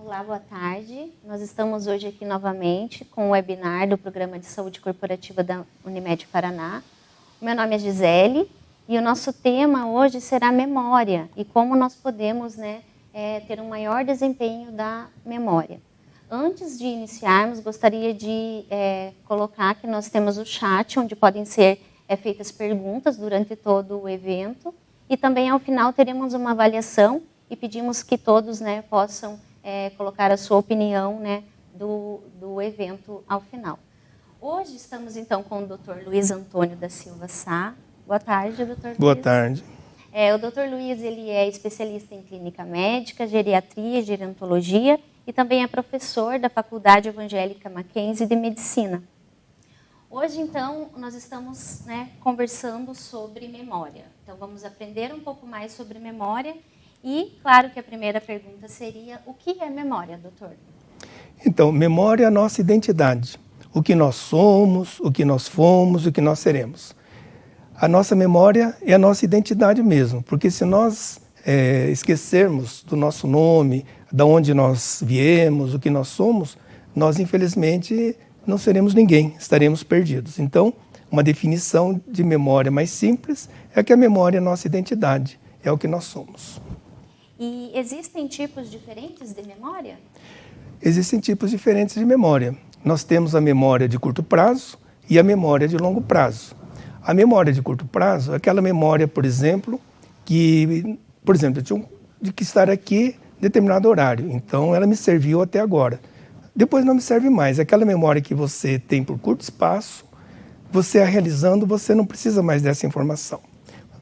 Olá, boa tarde. Nós estamos hoje aqui novamente com o webinar do Programa de Saúde Corporativa da Unimed Paraná. O meu nome é Gisele e o nosso tema hoje será memória e como nós podemos ter um maior desempenho da memória. Antes de iniciarmos, gostaria de colocar que nós temos o chat, onde podem ser feitas perguntas durante todo o evento. E também, ao final, teremos uma avaliação e pedimos que todos possam colocar a sua opinião do evento ao final. Hoje estamos, então, com o Dr. Luiz Antônio da Silva Sá. Boa tarde, Dr. Luiz. Boa tarde. O Dr. Luiz ele é especialista em clínica médica, geriatria, gerontologia e também é professor da Faculdade Evangélica Mackenzie de Medicina. Hoje, então, nós estamos conversando sobre memória. Então, vamos aprender um pouco mais sobre memória. E, claro que a primeira pergunta seria, o que é memória, doutor? Então, memória é a nossa identidade. O que nós somos, o que nós fomos, o que nós seremos. A nossa memória é a nossa identidade mesmo, porque se nós esquecermos do nosso nome, de onde nós viemos, o que nós somos, nós, infelizmente, não seremos ninguém, estaremos perdidos. Então, uma definição de memória mais simples é que a memória é a nossa identidade, é o que nós somos. E existem tipos diferentes de memória? Existem tipos diferentes de memória. Nós temos a memória de curto prazo e a memória de longo prazo. A memória de curto prazo é aquela memória, por exemplo, que, eu tinha que estar aqui em determinado horário, então ela me serviu até agora. Depois não me serve mais. É aquela memória que você tem por curto espaço, você a realizando, você não precisa mais dessa informação.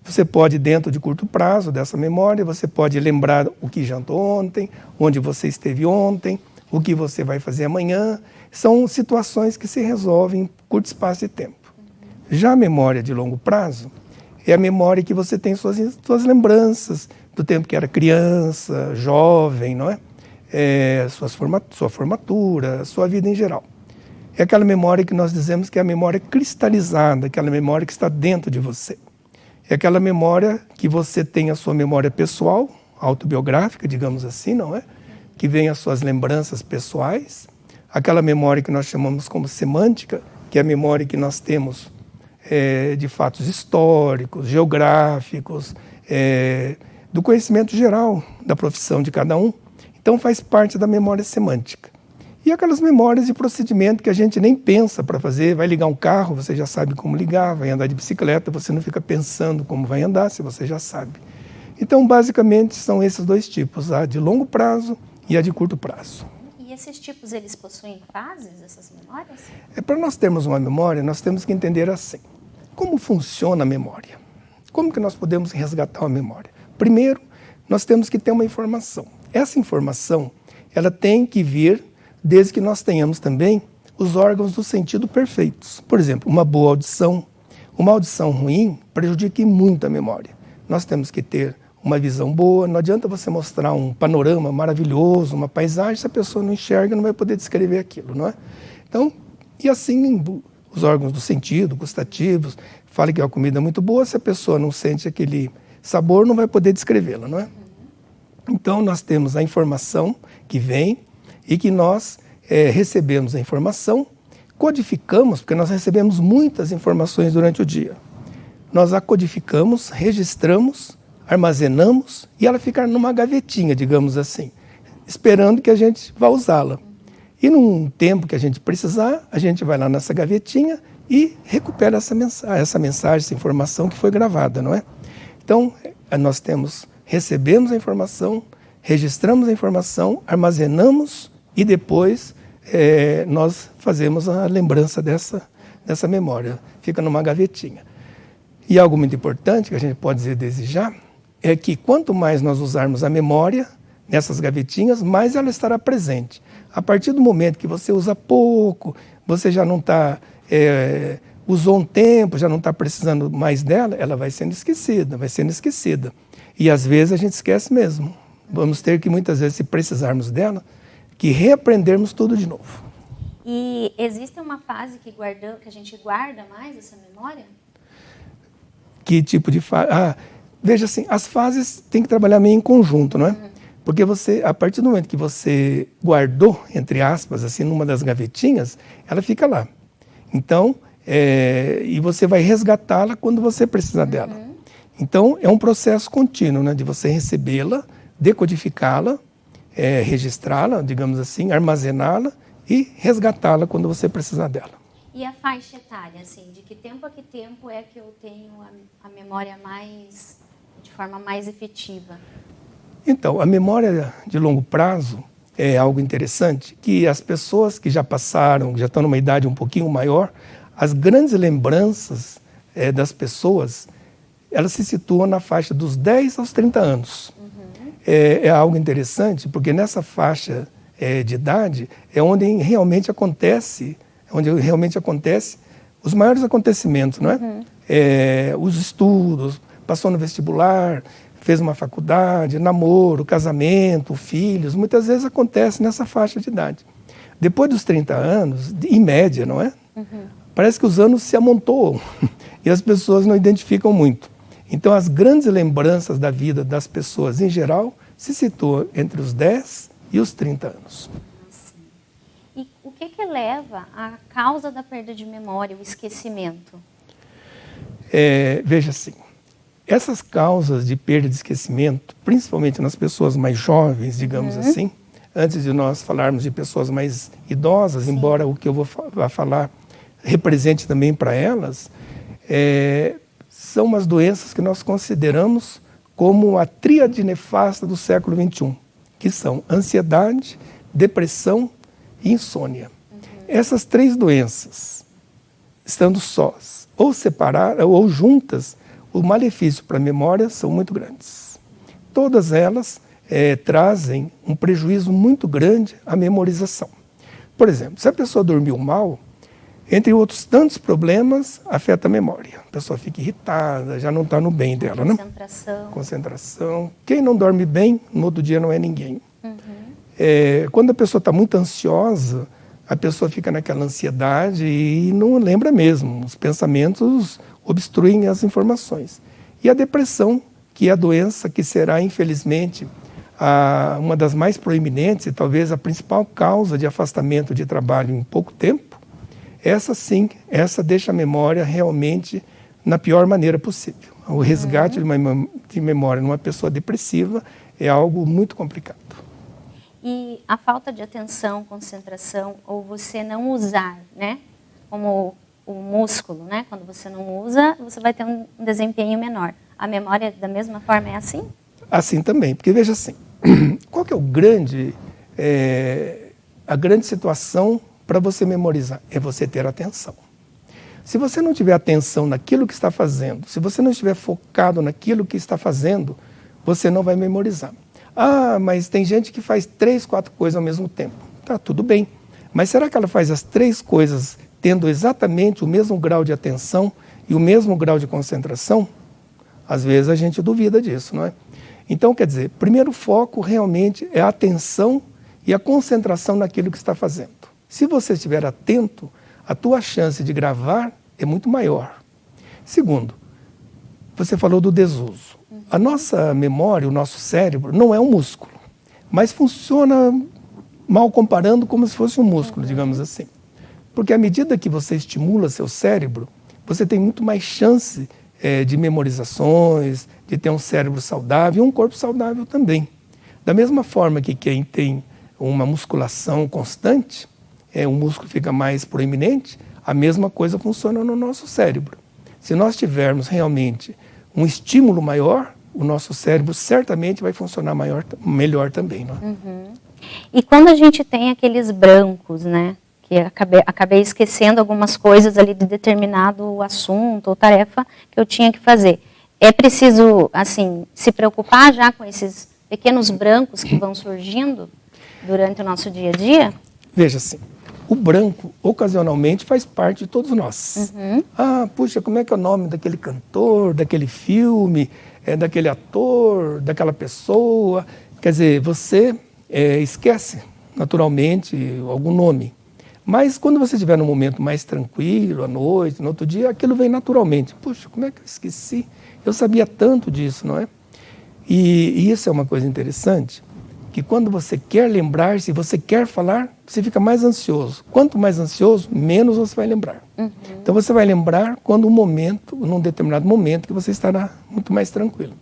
Você pode, dentro de curto prazo dessa memória, você pode lembrar o que jantou ontem, onde você esteve ontem, o que você vai fazer amanhã. São situações que se resolvem em curto espaço de tempo. Já a memória de longo prazo é a memória que você tem suas lembranças do tempo que era criança, jovem, não é? Sua formatura, sua vida em geral. É aquela memória que nós dizemos que é a memória cristalizada, aquela memória que está dentro de você. É aquela memória que você tem a sua memória pessoal, autobiográfica, digamos assim, não é? Que vem as suas lembranças pessoais. Aquela memória que nós chamamos como semântica, que é a memória que nós temos de fatos históricos, geográficos, do conhecimento geral da profissão de cada um. Então faz parte da memória semântica. E aquelas memórias de procedimento que a gente nem pensa para fazer, vai ligar um carro, você já sabe como ligar, vai andar de bicicleta, você não fica pensando como vai andar, se você já sabe. Então, basicamente, são esses dois tipos, a de longo prazo e a de curto prazo. E esses tipos, eles possuem fases, essas memórias? Para nós termos uma memória, nós temos que entender assim, como funciona a memória? Como que nós podemos resgatar uma memória? Primeiro, nós temos que ter uma informação. Essa informação, ela tem que vir desde que nós tenhamos também os órgãos do sentido perfeitos. Por exemplo, uma boa audição. Uma audição ruim prejudica muito a memória. Nós temos que ter uma visão boa. Não adianta você mostrar um panorama maravilhoso, uma paisagem, se a pessoa não enxerga, não vai poder descrever aquilo, não é? Então, e assim, os órgãos do sentido, gustativos, fala que a comida é muito boa, se a pessoa não sente aquele sabor, não vai poder descrevê-la, não é? Então, nós temos a informação que vem e que nós recebemos a informação, codificamos, porque nós recebemos muitas informações durante o dia. Nós a codificamos, registramos, armazenamos e ela fica numa gavetinha, digamos assim, esperando que a gente vá usá-la. E num tempo que a gente precisar, a gente vai lá nessa gavetinha e recupera essa mensagem, essa informação que foi gravada, não é? Então, nós recebemos a informação, registramos a informação, armazenamos e depois nós fazemos a lembrança dessa memória. Fica numa gavetinha. E algo muito importante que a gente pode dizer desde já é que quanto mais nós usarmos a memória nessas gavetinhas, mais ela estará presente. A partir do momento que você usa pouco, você já não está... usou um tempo, já não está precisando mais dela, ela vai sendo esquecida. E às vezes a gente esquece mesmo. Vamos ter que muitas vezes, se precisarmos dela, que reaprendermos tudo de novo. E existe uma fase que a gente guarda mais essa memória? Que tipo de fase? Veja assim, as fases têm que trabalhar meio em conjunto, não é? Porque a partir do momento que você guardou, entre aspas, assim, numa das gavetinhas, ela fica lá. Então, e você vai resgatá-la quando você precisar dela. Então, é um processo contínuo, né, de você recebê-la, decodificá-la, registrá-la, digamos assim, armazená-la e resgatá-la quando você precisar dela. E a faixa etária, assim, de que tempo a que tempo é que eu tenho a memória de forma mais efetiva? Então, a memória de longo prazo é algo interessante, que as pessoas que já passaram, que já estão numa idade um pouquinho maior, as grandes lembranças das pessoas, elas se situam na faixa dos 10 aos 30 anos. É algo interessante, porque nessa faixa de idade é onde realmente acontece os maiores acontecimentos, não é? Os estudos, passou no vestibular, fez uma faculdade, namoro, casamento, filhos, muitas vezes acontece nessa faixa de idade. Depois dos 30 anos, em média, não é? Parece que os anos se amontoam e as pessoas não identificam muito. Então, as grandes lembranças da vida das pessoas, em geral, se situam entre os 10 e os 30 anos. E o que leva à causa da perda de memória, o esquecimento? Veja assim, essas causas de perda de esquecimento, principalmente nas pessoas mais jovens, digamos assim, antes de nós falarmos de pessoas mais idosas, embora o que eu vou falar represente também para elas, são umas doenças que nós consideramos como a tríade nefasta do século XXI, que são ansiedade, depressão e insônia. Essas três doenças, estando sós, ou separadas ou juntas, o malefício para a memória são muito grandes. Todas elas trazem um prejuízo muito grande à memorização. Por exemplo, se a pessoa dormiu mal, entre outros tantos problemas, afeta a memória. A pessoa fica irritada, já não está no bem dela, né? Concentração. Quem não dorme bem, no outro dia não é ninguém. Quando a pessoa está muito ansiosa, a pessoa fica naquela ansiedade e não lembra mesmo. Os pensamentos obstruem as informações. E a depressão, que é a doença que será, infelizmente, uma das mais proeminentes e talvez a principal causa de afastamento de trabalho em pouco tempo, essa deixa a memória realmente na pior maneira possível. O resgate de memória numa pessoa depressiva é algo muito complicado. E a falta de atenção, concentração, ou você não usar, né? Como o músculo, né? Quando você não usa, você vai ter um desempenho menor. A memória, da mesma forma, é assim? Assim também, porque veja assim, qual que é a grande situação para você memorizar? É você ter atenção. Se você não tiver atenção naquilo que está fazendo, se você não estiver focado naquilo que está fazendo, você não vai memorizar. Ah, mas tem gente que faz 3, 4 coisas ao mesmo tempo. Tá, tudo bem. Mas será que ela faz as 3 coisas tendo exatamente o mesmo grau de atenção e o mesmo grau de concentração? Às vezes a gente duvida disso, não é? Então, quer dizer, primeiro foco realmente é a atenção e a concentração naquilo que está fazendo. Se você estiver atento, a tua chance de gravar é muito maior. Segundo, você falou do desuso. A nossa memória, o nosso cérebro, não é um músculo, mas funciona, mal comparando, como se fosse um músculo, digamos assim. Porque à medida que você estimula seu cérebro, você tem muito mais chance de memorizações, de ter um cérebro saudável e um corpo saudável também. Da mesma forma que quem tem uma musculação constante, o músculo fica mais proeminente, a mesma coisa funciona no nosso cérebro. Se nós tivermos realmente um estímulo maior, o nosso cérebro certamente vai funcionar melhor também. Não é? E quando a gente tem aqueles brancos, né? Que acabei esquecendo algumas coisas ali de determinado assunto ou tarefa que eu tinha que fazer. É preciso, assim, se preocupar já com esses pequenos brancos que vão surgindo durante o nosso dia a dia? Veja assim, o branco, ocasionalmente, faz parte de todos nós. Ah, puxa, como é que é o nome daquele cantor, daquele filme, daquele ator, daquela pessoa? Quer dizer, você esquece, naturalmente, algum nome. Mas quando você estiver num momento mais tranquilo, à noite, no outro dia, aquilo vem naturalmente. Puxa, como é que eu esqueci? Eu sabia tanto disso, não é? E isso é uma coisa interessante, que quando você quer lembrar, se você quer falar, você fica mais ansioso. Quanto mais ansioso, menos você vai lembrar. Então você vai lembrar quando num determinado momento, que você estará muito mais tranquilo.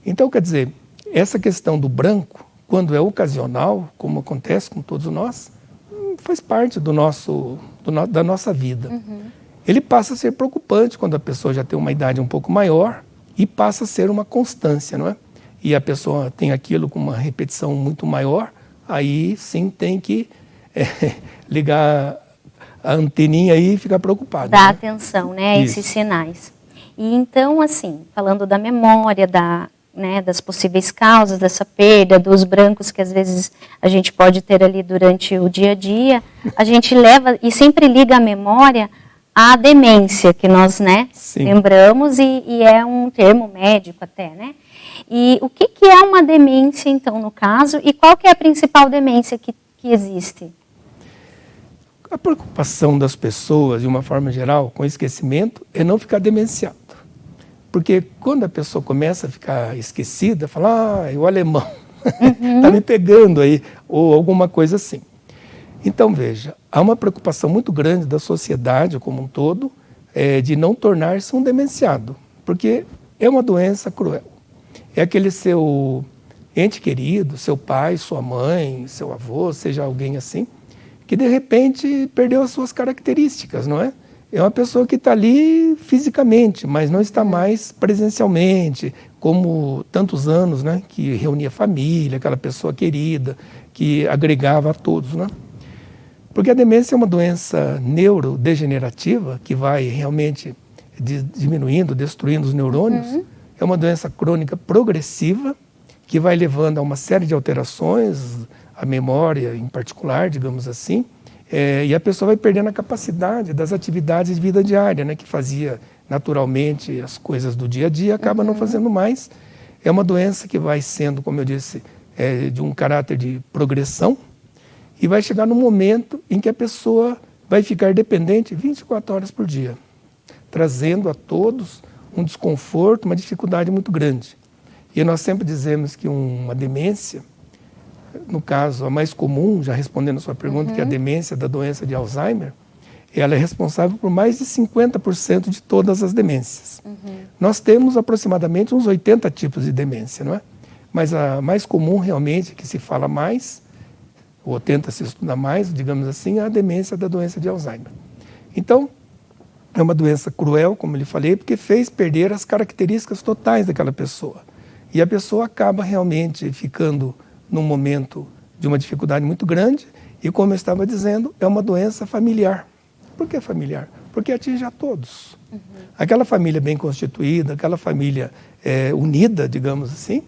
Então, quer dizer, essa questão do branco, quando é ocasional, como acontece com todos nós, faz parte da nossa vida. Ele passa a ser preocupante quando a pessoa já tem uma idade um pouco maior e passa a ser uma constância, não é? E a pessoa tem aquilo com uma repetição muito maior, aí sim tem que ligar a anteninha aí e ficar preocupado. Dar atenção, né, a esses sinais. E então, assim, falando da memória, das possíveis causas dessa perda, dos brancos que às vezes a gente pode ter ali durante o dia a dia, a gente leva e sempre liga a memória à demência, que nós, lembramos, e é um termo médico até, né? E o que é uma demência, então, no caso, e qual que é a principal demência que existe? A preocupação das pessoas, de uma forma geral, com esquecimento, é não ficar demenciado. Porque quando a pessoa começa a ficar esquecida, fala, o alemão está me pegando aí, ou alguma coisa assim. Então, veja, há uma preocupação muito grande da sociedade como um todo de não tornar-se um demenciado, porque é uma doença cruel. É aquele seu ente querido, seu pai, sua mãe, seu avô, seja alguém assim, que de repente perdeu as suas características, não é? É uma pessoa que está ali fisicamente, mas não está mais presencialmente, como tantos anos, né? Que reunia a família, aquela pessoa querida, que agregava a todos, né? Porque a demência é uma doença neurodegenerativa que vai realmente diminuindo, destruindo os neurônios. É uma doença crônica progressiva que vai levando a uma série de alterações, a memória em particular, digamos assim, e a pessoa vai perdendo a capacidade das atividades de vida diária, né, que fazia naturalmente as coisas do dia a dia, acaba não fazendo mais. É uma doença que vai sendo, como eu disse, de um caráter de progressão, e vai chegar num momento em que a pessoa vai ficar dependente 24 horas por dia, trazendo a todos um desconforto, uma dificuldade muito grande. E nós sempre dizemos que uma demência, no caso a mais comum, já respondendo a sua pergunta, que é a demência da doença de Alzheimer, ela é responsável por mais de 50% de todas as demências. Nós temos aproximadamente uns 80 tipos de demência, não é? Mas a mais comum realmente, que se fala mais, ou tenta se estudar mais, digamos assim, é a demência da doença de Alzheimer. Então, é uma doença cruel, como eu lhe falei, porque fez perder as características totais daquela pessoa. E a pessoa acaba realmente ficando num momento de uma dificuldade muito grande, e como eu estava dizendo, é uma doença familiar. Por que familiar? Porque atinge a todos. Aquela família bem constituída, aquela família unida, digamos assim,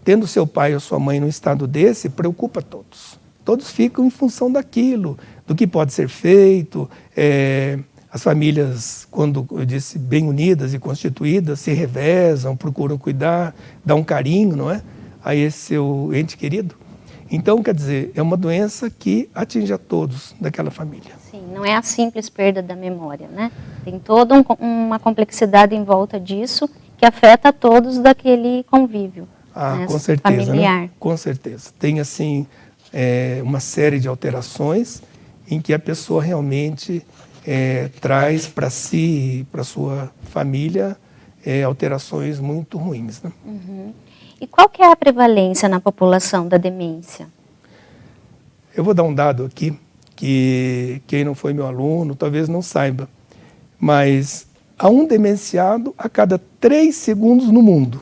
tendo seu pai ou sua mãe num estado desse, preocupa todos. Todos ficam em função daquilo, do que pode ser feito. As famílias, quando eu disse bem unidas e constituídas, se revezam, procuram cuidar, dar um carinho, não é? A esse seu ente querido. Então, quer dizer, é uma doença que atinge a todos daquela família. Sim, não é a simples perda da memória, né? Tem toda uma complexidade em volta disso que afeta a todos daquele convívio. Ah, com certeza, familiar. Né? Com certeza. Tem, assim, uma série de alterações em que a pessoa realmente traz para si e para sua família alterações muito ruins, né? E qual que é a prevalência na população da demência? Eu vou dar um dado aqui, que quem não foi meu aluno talvez não saiba, mas há um demenciado a cada 3 segundos no mundo.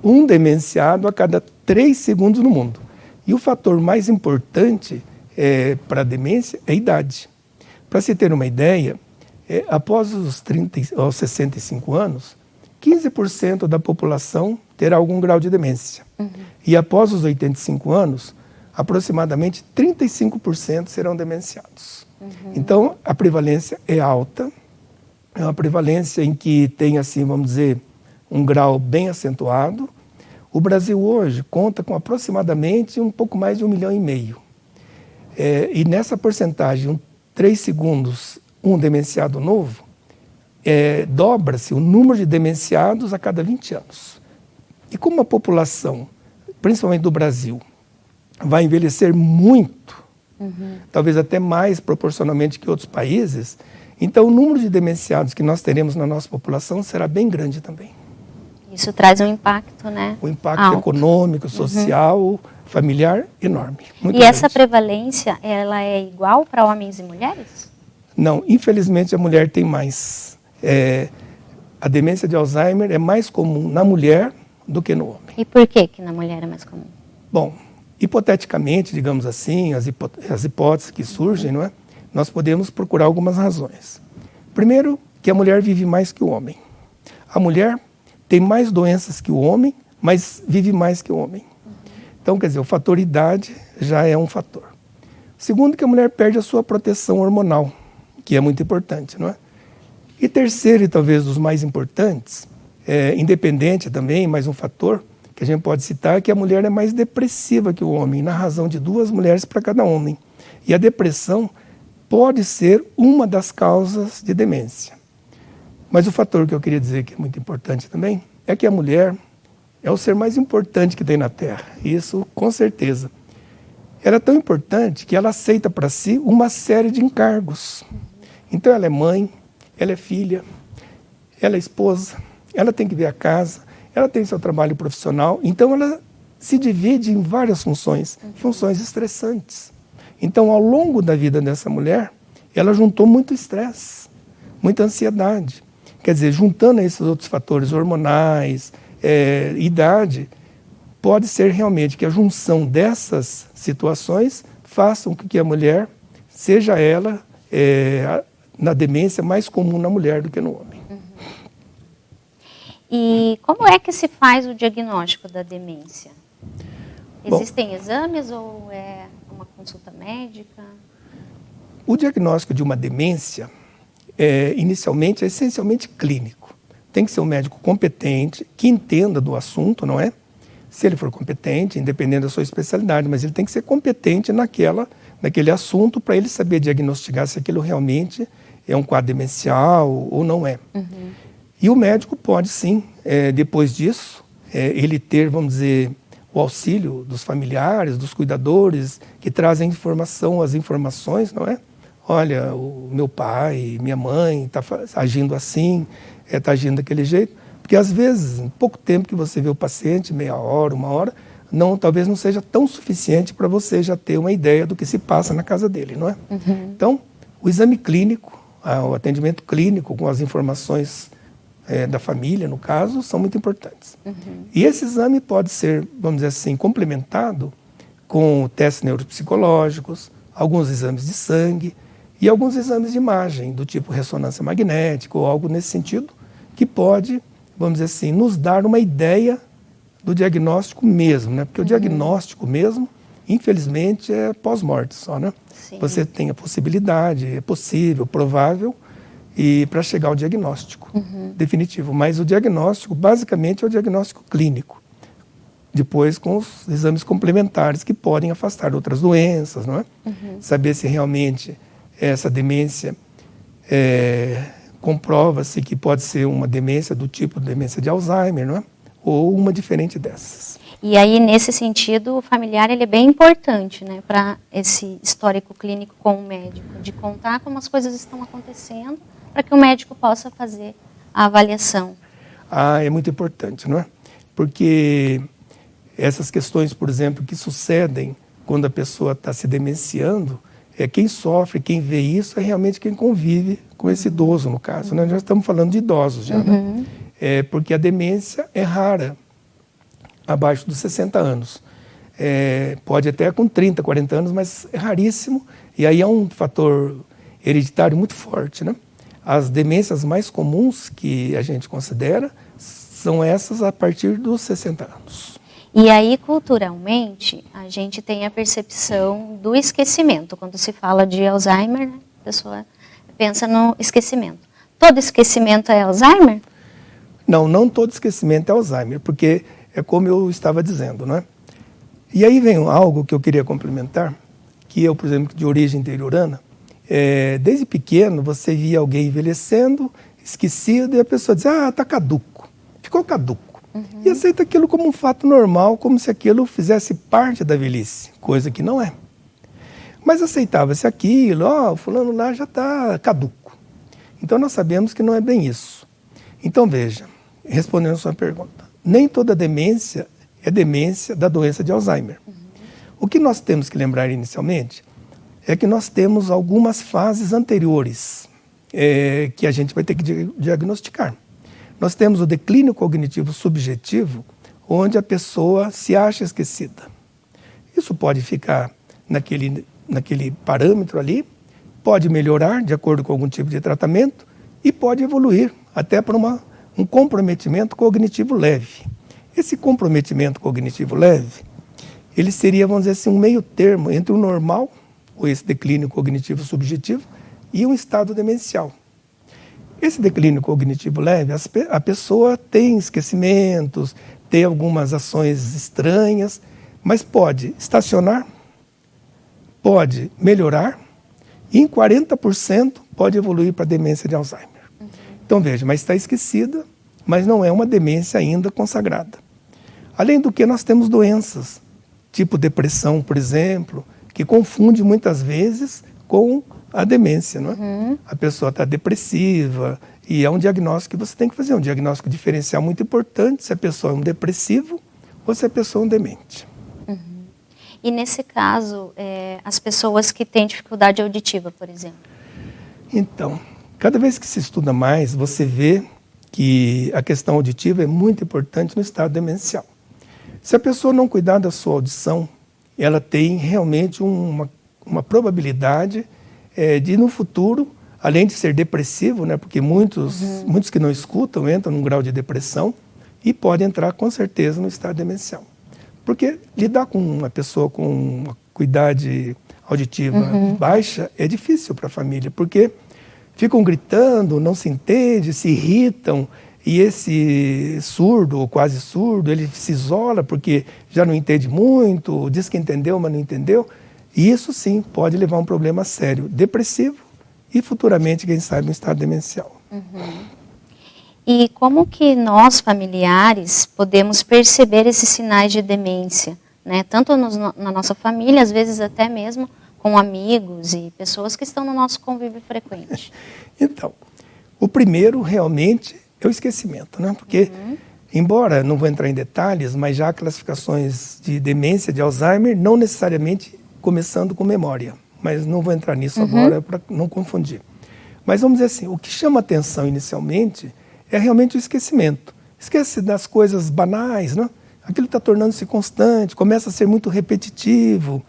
Um demenciado a cada 3 segundos no mundo. E o fator mais importante para a demência é a idade. Para se ter uma ideia, após os 65 anos, 15% da população terá algum grau de demência. E após os 85 anos, aproximadamente 35% serão demenciados. Então, a prevalência é alta, é uma prevalência em que tem, assim, vamos dizer, um grau bem acentuado. O Brasil hoje conta com aproximadamente um pouco mais de 1,5 milhão. E nessa porcentagem, 3 segundos, um demenciado novo, dobra-se o número de demenciados a cada 20 anos. E como a população, principalmente do Brasil, vai envelhecer muito, talvez até mais proporcionalmente que outros países. Então, o número de demenciados que nós teremos na nossa população será bem grande também. Isso traz um impacto, né? Um impacto alto. econômico, social, familiar enorme. Muito E grande. essa prevalência, ela é igual para homens e mulheres? Não, infelizmente a mulher tem mais. A demência de Alzheimer é mais comum na mulher do que no homem. E por que na mulher é mais comum? Bom, hipoteticamente, digamos assim, as hipóteses que surgem, não é? Nós podemos procurar algumas razões. Primeiro, que a mulher vive mais que o homem. A mulher tem mais doenças que o homem, mas vive mais que o homem. Então, quer dizer, o fator idade já é um fator. Segundo, que a mulher perde a sua proteção hormonal, que é muito importante, não é? E terceiro, e talvez dos mais importantes, independente também, mais um fator que a gente pode citar, é que a mulher é mais depressiva que o homem, na razão de 2 mulheres para cada homem. E a depressão pode ser uma das causas de demência. Mas o fator que eu queria dizer que é muito importante também é que a mulher é o ser mais importante que tem na Terra. Isso, com certeza. Ela é tão importante que ela aceita para si uma série de encargos. Então, ela é mãe, ela é filha, ela é esposa, ela tem que ver a casa, ela tem seu trabalho profissional. Então, ela se divide em várias funções, funções estressantes. Então, ao longo da vida dessa mulher, ela juntou muito estresse, muita ansiedade. Quer dizer, juntando esses outros fatores hormonais, idade, pode ser realmente que a junção dessas situações façam com que a mulher seja ela, na demência, mais comum na mulher do que no homem. E como é que se faz o diagnóstico da demência? Existem exames ou é uma consulta médica? O diagnóstico de uma demência, inicialmente, é essencialmente clínico. Tem que ser um médico competente, que entenda do assunto, não é? Se ele for competente, independente da sua especialidade, mas ele tem que ser competente naquele assunto para ele saber diagnosticar se aquilo realmente é um quadro demencial ou não é. E o médico pode, sim, depois disso, ele ter, vamos dizer, o auxílio dos familiares, dos cuidadores, que trazem as informações, não é? Olha, o meu pai, minha mãe está agindo assim, está agindo daquele jeito. Porque, às vezes, em pouco tempo que você vê o paciente, meia hora, 1 hora, talvez não seja tão suficiente para você já ter uma ideia do que se passa na casa dele, não é? Então, o exame clínico, o atendimento clínico com as informações da família, no caso, são muito importantes. E esse exame pode ser, vamos dizer assim, complementado com testes neuropsicológicos, alguns exames de sangue e alguns exames de imagem, do tipo ressonância magnética ou algo nesse sentido, que pode, vamos dizer assim, nos dar uma ideia do diagnóstico mesmo, né? Porque o diagnóstico mesmo, infelizmente, é pós-morte só, né? Sim. Você tem a possibilidade, é possível, provável, e para chegar ao diagnóstico definitivo. Mas o diagnóstico, basicamente, é o diagnóstico clínico. Depois, com os exames complementares que podem afastar outras doenças, não é? Saber se realmente essa demência comprova-se que pode ser uma demência do tipo de demência de Alzheimer, não é? Ou uma diferente dessas. E aí, nesse sentido, o familiar ele é bem importante, né, para esse histórico clínico com o médico, de contar como as coisas estão acontecendo, para que o médico possa fazer a avaliação. É muito importante, não é? Porque essas questões, por exemplo, que sucedem quando a pessoa está se demenciando, quem sofre, quem vê isso, é realmente quem convive com esse idoso, no caso. Né? Nós estamos falando de idosos já, né? Porque a demência é rara, abaixo dos 60 anos. Pode até com 30, 40 anos, mas é raríssimo. E aí é um fator hereditário muito forte, né? As demências mais comuns que a gente considera são essas a partir dos 60 anos. E aí, culturalmente, a gente tem a percepção do esquecimento. Quando se fala de Alzheimer, a pessoa pensa no esquecimento. Todo esquecimento é Alzheimer? Não todo esquecimento é Alzheimer, porque é como eu estava dizendo, né? E aí vem algo que eu queria complementar, que eu, por exemplo, de origem interiorana, desde pequeno você via alguém envelhecendo, esquecido, e a pessoa dizia, está caduco, ficou caduco. E aceita aquilo como um fato normal, como se aquilo fizesse parte da velhice, coisa que não é. Mas aceitava-se aquilo, o fulano lá já está caduco. Então nós sabemos que não é bem isso. Então veja, respondendo a sua pergunta, nem toda demência é demência da doença de Alzheimer. O que nós temos que lembrar inicialmente é que nós temos algumas fases anteriores que a gente vai ter que diagnosticar. Nós temos o declínio cognitivo subjetivo, onde a pessoa se acha esquecida. Isso pode ficar naquele parâmetro ali, pode melhorar de acordo com algum tipo de tratamento e pode evoluir até para um comprometimento cognitivo leve. Esse comprometimento cognitivo leve, ele seria, vamos dizer assim, um meio termo entre o normal, ou esse declínio cognitivo subjetivo, e um estado demencial. Esse declínio cognitivo leve, a pessoa tem esquecimentos, tem algumas ações estranhas, mas pode estacionar, pode melhorar, e em 40% pode evoluir para a demência de Alzheimer. Então veja, mas está esquecida, mas não é uma demência ainda consagrada. Além do que, nós temos doenças, tipo depressão, por exemplo, que confunde muitas vezes com a demência, não é? A pessoa está depressiva e é um diagnóstico que você tem que fazer, um diagnóstico diferencial muito importante, se a pessoa é um depressivo ou se a pessoa é um demente. E nesse caso, as pessoas que têm dificuldade auditiva, por exemplo? Então, cada vez que se estuda mais, você vê que a questão auditiva é muito importante no estado demencial. Se a pessoa não cuidar da sua audição, ela tem realmente uma probabilidade de, no futuro, além de ser depressivo, né, porque muitos que não escutam entram num grau de depressão e podem entrar, com certeza, no estado demencial. Porque lidar com uma pessoa com uma acuidade auditiva baixa é difícil para a família, porque ficam gritando, não se entende, se irritam, e esse surdo ou quase surdo, ele se isola porque já não entende muito, diz que entendeu, mas não entendeu. E isso sim pode levar a um problema sério, depressivo e futuramente, quem sabe, um estado demencial. E como que nós, familiares, podemos perceber esses sinais de demência? Né? Tanto na nossa família, às vezes até mesmo com amigos e pessoas que estão no nosso convívio frequente. Então, o primeiro realmente é o esquecimento, né? Porque, embora, não vou entrar em detalhes, mas já há classificações de demência de Alzheimer, não necessariamente começando com memória, mas não vou entrar nisso agora para não confundir. Mas vamos dizer assim, o que chama atenção inicialmente é realmente o esquecimento. Esquece das coisas banais, né? Aquilo está tornando-se constante, começa a ser muito repetitivo,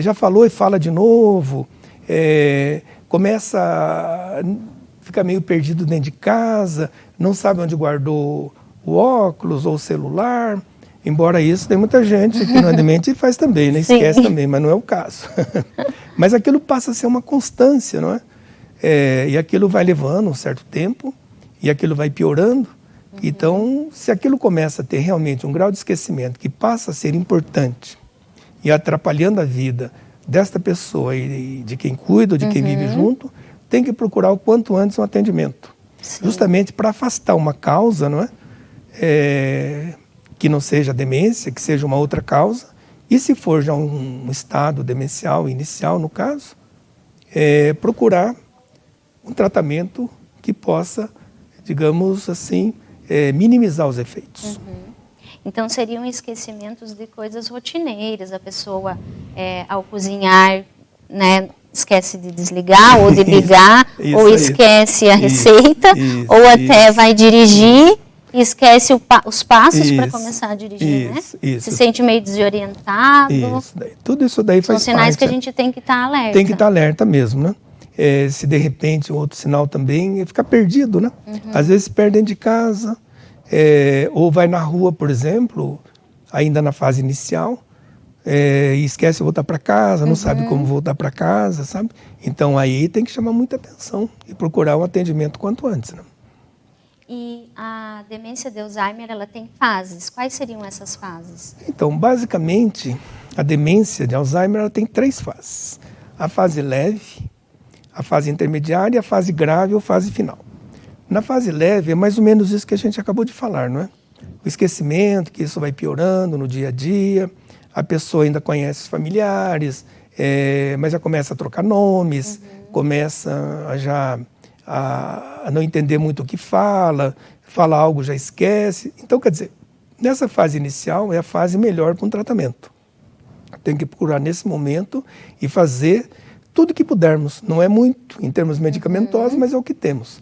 já falou e fala de novo, começa a ficar meio perdido dentro de casa, não sabe onde guardou o óculos ou o celular, embora isso tem muita gente que não é demente e faz também, né? Esquece também, mas não é o caso. Mas aquilo passa a ser uma constância, não é? E aquilo vai levando um certo tempo, e aquilo vai piorando. Então, se aquilo começa a ter realmente um grau de esquecimento que passa a ser importante e atrapalhando a vida desta pessoa e de quem cuida, ou de quem vive junto, tem que procurar o quanto antes um atendimento. Sim. Justamente para afastar uma causa, não é? Que não seja demência, que seja uma outra causa. E se for já um estado demencial inicial, no caso, procurar um tratamento que possa, digamos assim, minimizar os efeitos. Então seriam esquecimentos de coisas rotineiras. A pessoa, ao cozinhar, né, esquece de desligar ou de ligar, ou esquece a receita, ou até vai dirigir e esquece os passos para começar a dirigir, né? Se sente meio desorientado. Tudo isso daí faz parte. São sinais que a gente tem que estar alerta. Tem que estar alerta mesmo, né? Se de repente outro sinal também é ficar perdido, né? Às vezes perde dentro de casa, ou vai na rua, por exemplo, ainda na fase inicial, e esquece de voltar para casa, não sabe como voltar para casa, sabe? Então aí tem que chamar muita atenção e procurar um atendimento quanto antes, né? E a demência de Alzheimer, ela tem fases. Quais seriam essas fases? Então, basicamente, a demência de Alzheimer ela tem 3 fases. A fase leve, a fase intermediária e a fase grave ou fase final. Na fase leve é mais ou menos isso que a gente acabou de falar, não é? O esquecimento, que isso vai piorando no dia a dia, a pessoa ainda conhece os familiares, mas já começa a trocar nomes, começa a não entender muito o que fala algo já esquece. Então, quer dizer, nessa fase inicial é a fase melhor para um tratamento. Tem que procurar nesse momento e fazer tudo que pudermos. Não é muito em termos medicamentosos, mas é o que temos.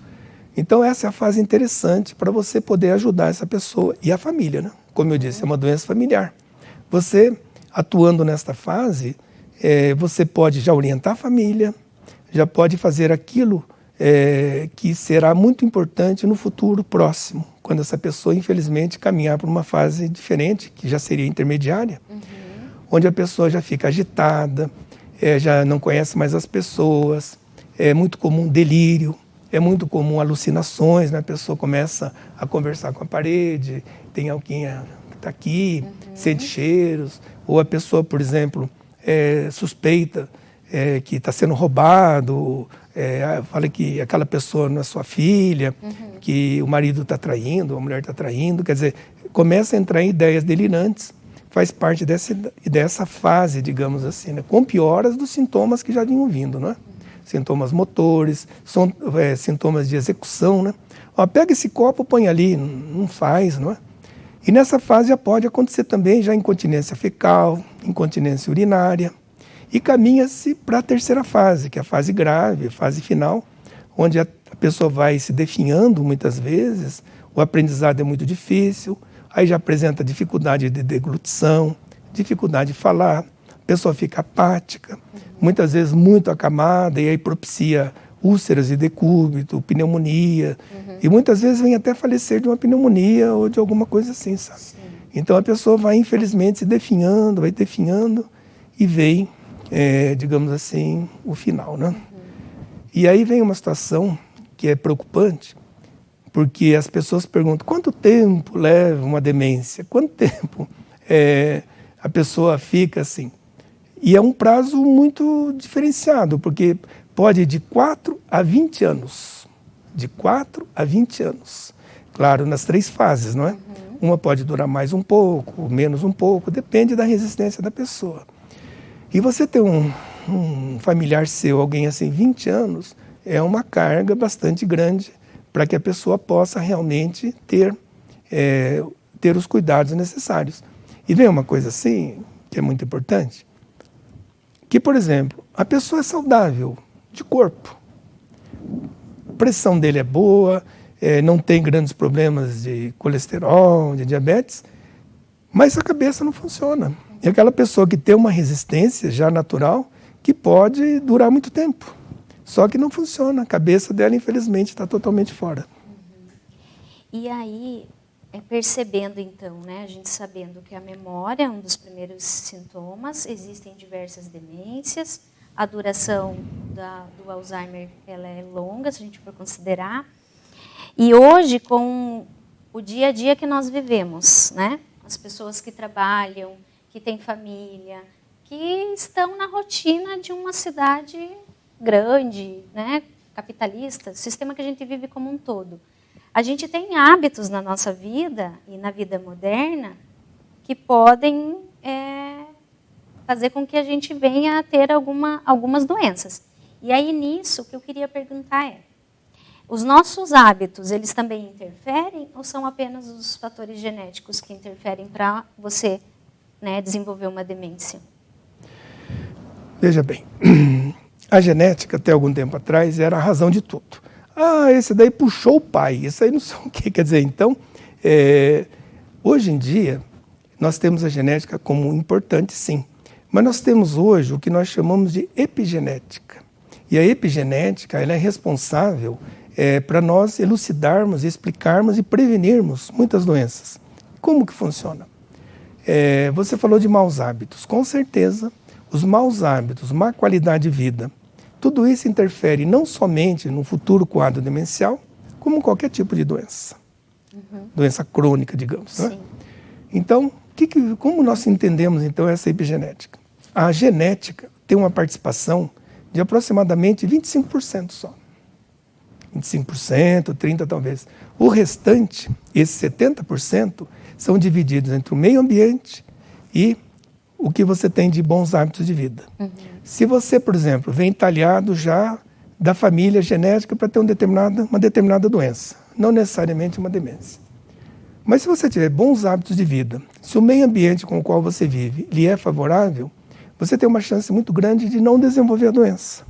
Então essa é a fase interessante para você poder ajudar essa pessoa e a família, né? Como eu disse, é uma doença familiar. Você, atuando nesta fase, você pode já orientar a família, já pode fazer aquilo que será muito importante no futuro próximo, quando essa pessoa, infelizmente, caminhar por uma fase diferente, que já seria intermediária, onde a pessoa já fica agitada, já não conhece mais as pessoas, é muito comum delírio, é muito comum alucinações, né? A pessoa começa a conversar com a parede, tem alguém que está aqui, sente cheiros, ou a pessoa, por exemplo, suspeita que está sendo roubado, fala que aquela pessoa não é sua filha, que o marido está traindo, a mulher está traindo, quer dizer, começa a entrar em ideias delirantes, faz parte dessa fase, digamos assim, né? Com pioras dos sintomas que já vinham vindo, não é? Sintomas motores, sintomas de execução, né? Ó, pega esse copo, põe ali, não faz, não é? E nessa fase já pode acontecer também já incontinência fecal, incontinência urinária, e caminha-se para a terceira fase, que é a fase grave, a fase final, onde a pessoa vai se definhando muitas vezes, o aprendizado é muito difícil, aí já apresenta dificuldade de deglutição, dificuldade de falar, a pessoa fica apática, muitas vezes muito acamada, e aí propicia úlceras de decúbito, pneumonia, e muitas vezes vem até falecer de uma pneumonia ou de alguma coisa assim, sabe? Sim. Então a pessoa vai, infelizmente, se definhando, vai definhando, e vem, digamos assim, o final, né? E aí vem uma situação que é preocupante, porque as pessoas perguntam, quanto tempo leva uma demência? Quanto tempo a pessoa fica assim? E é um prazo muito diferenciado, porque pode ir de 4 a 20 anos. De 4 a 20 anos. Claro, nas 3 fases, não é? Uma pode durar mais um pouco, menos um pouco, depende da resistência da pessoa. E você ter um familiar seu, alguém assim, 20 anos, é uma carga bastante grande para que a pessoa possa realmente ter os cuidados necessários. E vem uma coisa assim, que é muito importante, que, por exemplo, a pessoa é saudável de corpo, a pressão dele é boa, não tem grandes problemas de colesterol, de diabetes, mas a cabeça não funciona. É aquela pessoa que tem uma resistência já natural que pode durar muito tempo. Só que não funciona, a cabeça dela, infelizmente, está totalmente fora. E aí, percebendo então, né, a gente sabendo que a memória é um dos primeiros sintomas, existem diversas demências, a duração do Alzheimer ela é longa, se a gente for considerar. E hoje, com o dia a dia que nós vivemos, né, as pessoas que trabalham, que têm família, que estão na rotina de uma cidade grande, né, capitalista, sistema que a gente vive como um todo. A gente tem hábitos na nossa vida e na vida moderna que podem fazer com que a gente venha a ter algumas doenças. E aí nisso o que eu queria perguntar os nossos hábitos, eles também interferem ou são apenas os fatores genéticos que interferem para você, né, desenvolver uma demência? Veja bem, a genética, até algum tempo atrás, era a razão de tudo. Ah, esse daí puxou o pai, esse aí não sei o quê. Quer dizer, então, hoje em dia, nós temos a genética como importante, sim. Mas nós temos hoje o que nós chamamos de epigenética. E a epigenética ela é responsável para nós elucidarmos, explicarmos e prevenirmos muitas doenças. Como que funciona? Você falou de maus hábitos. Com certeza, os maus hábitos, má qualidade de vida, tudo isso interfere não somente no futuro quadro demencial, como qualquer tipo de doença. Doença crônica, digamos. Né? Então, como nós entendemos então essa epigenética? A genética tem uma participação de aproximadamente 25% só. 25%, 30% talvez. O restante, esses 70%, são divididos entre o meio ambiente e o que você tem de bons hábitos de vida. Se você, por exemplo, vem talhado já da família genética para ter uma determinada doença, não necessariamente uma demência. Mas se você tiver bons hábitos de vida, se o meio ambiente com o qual você vive lhe é favorável, você tem uma chance muito grande de não desenvolver a doença.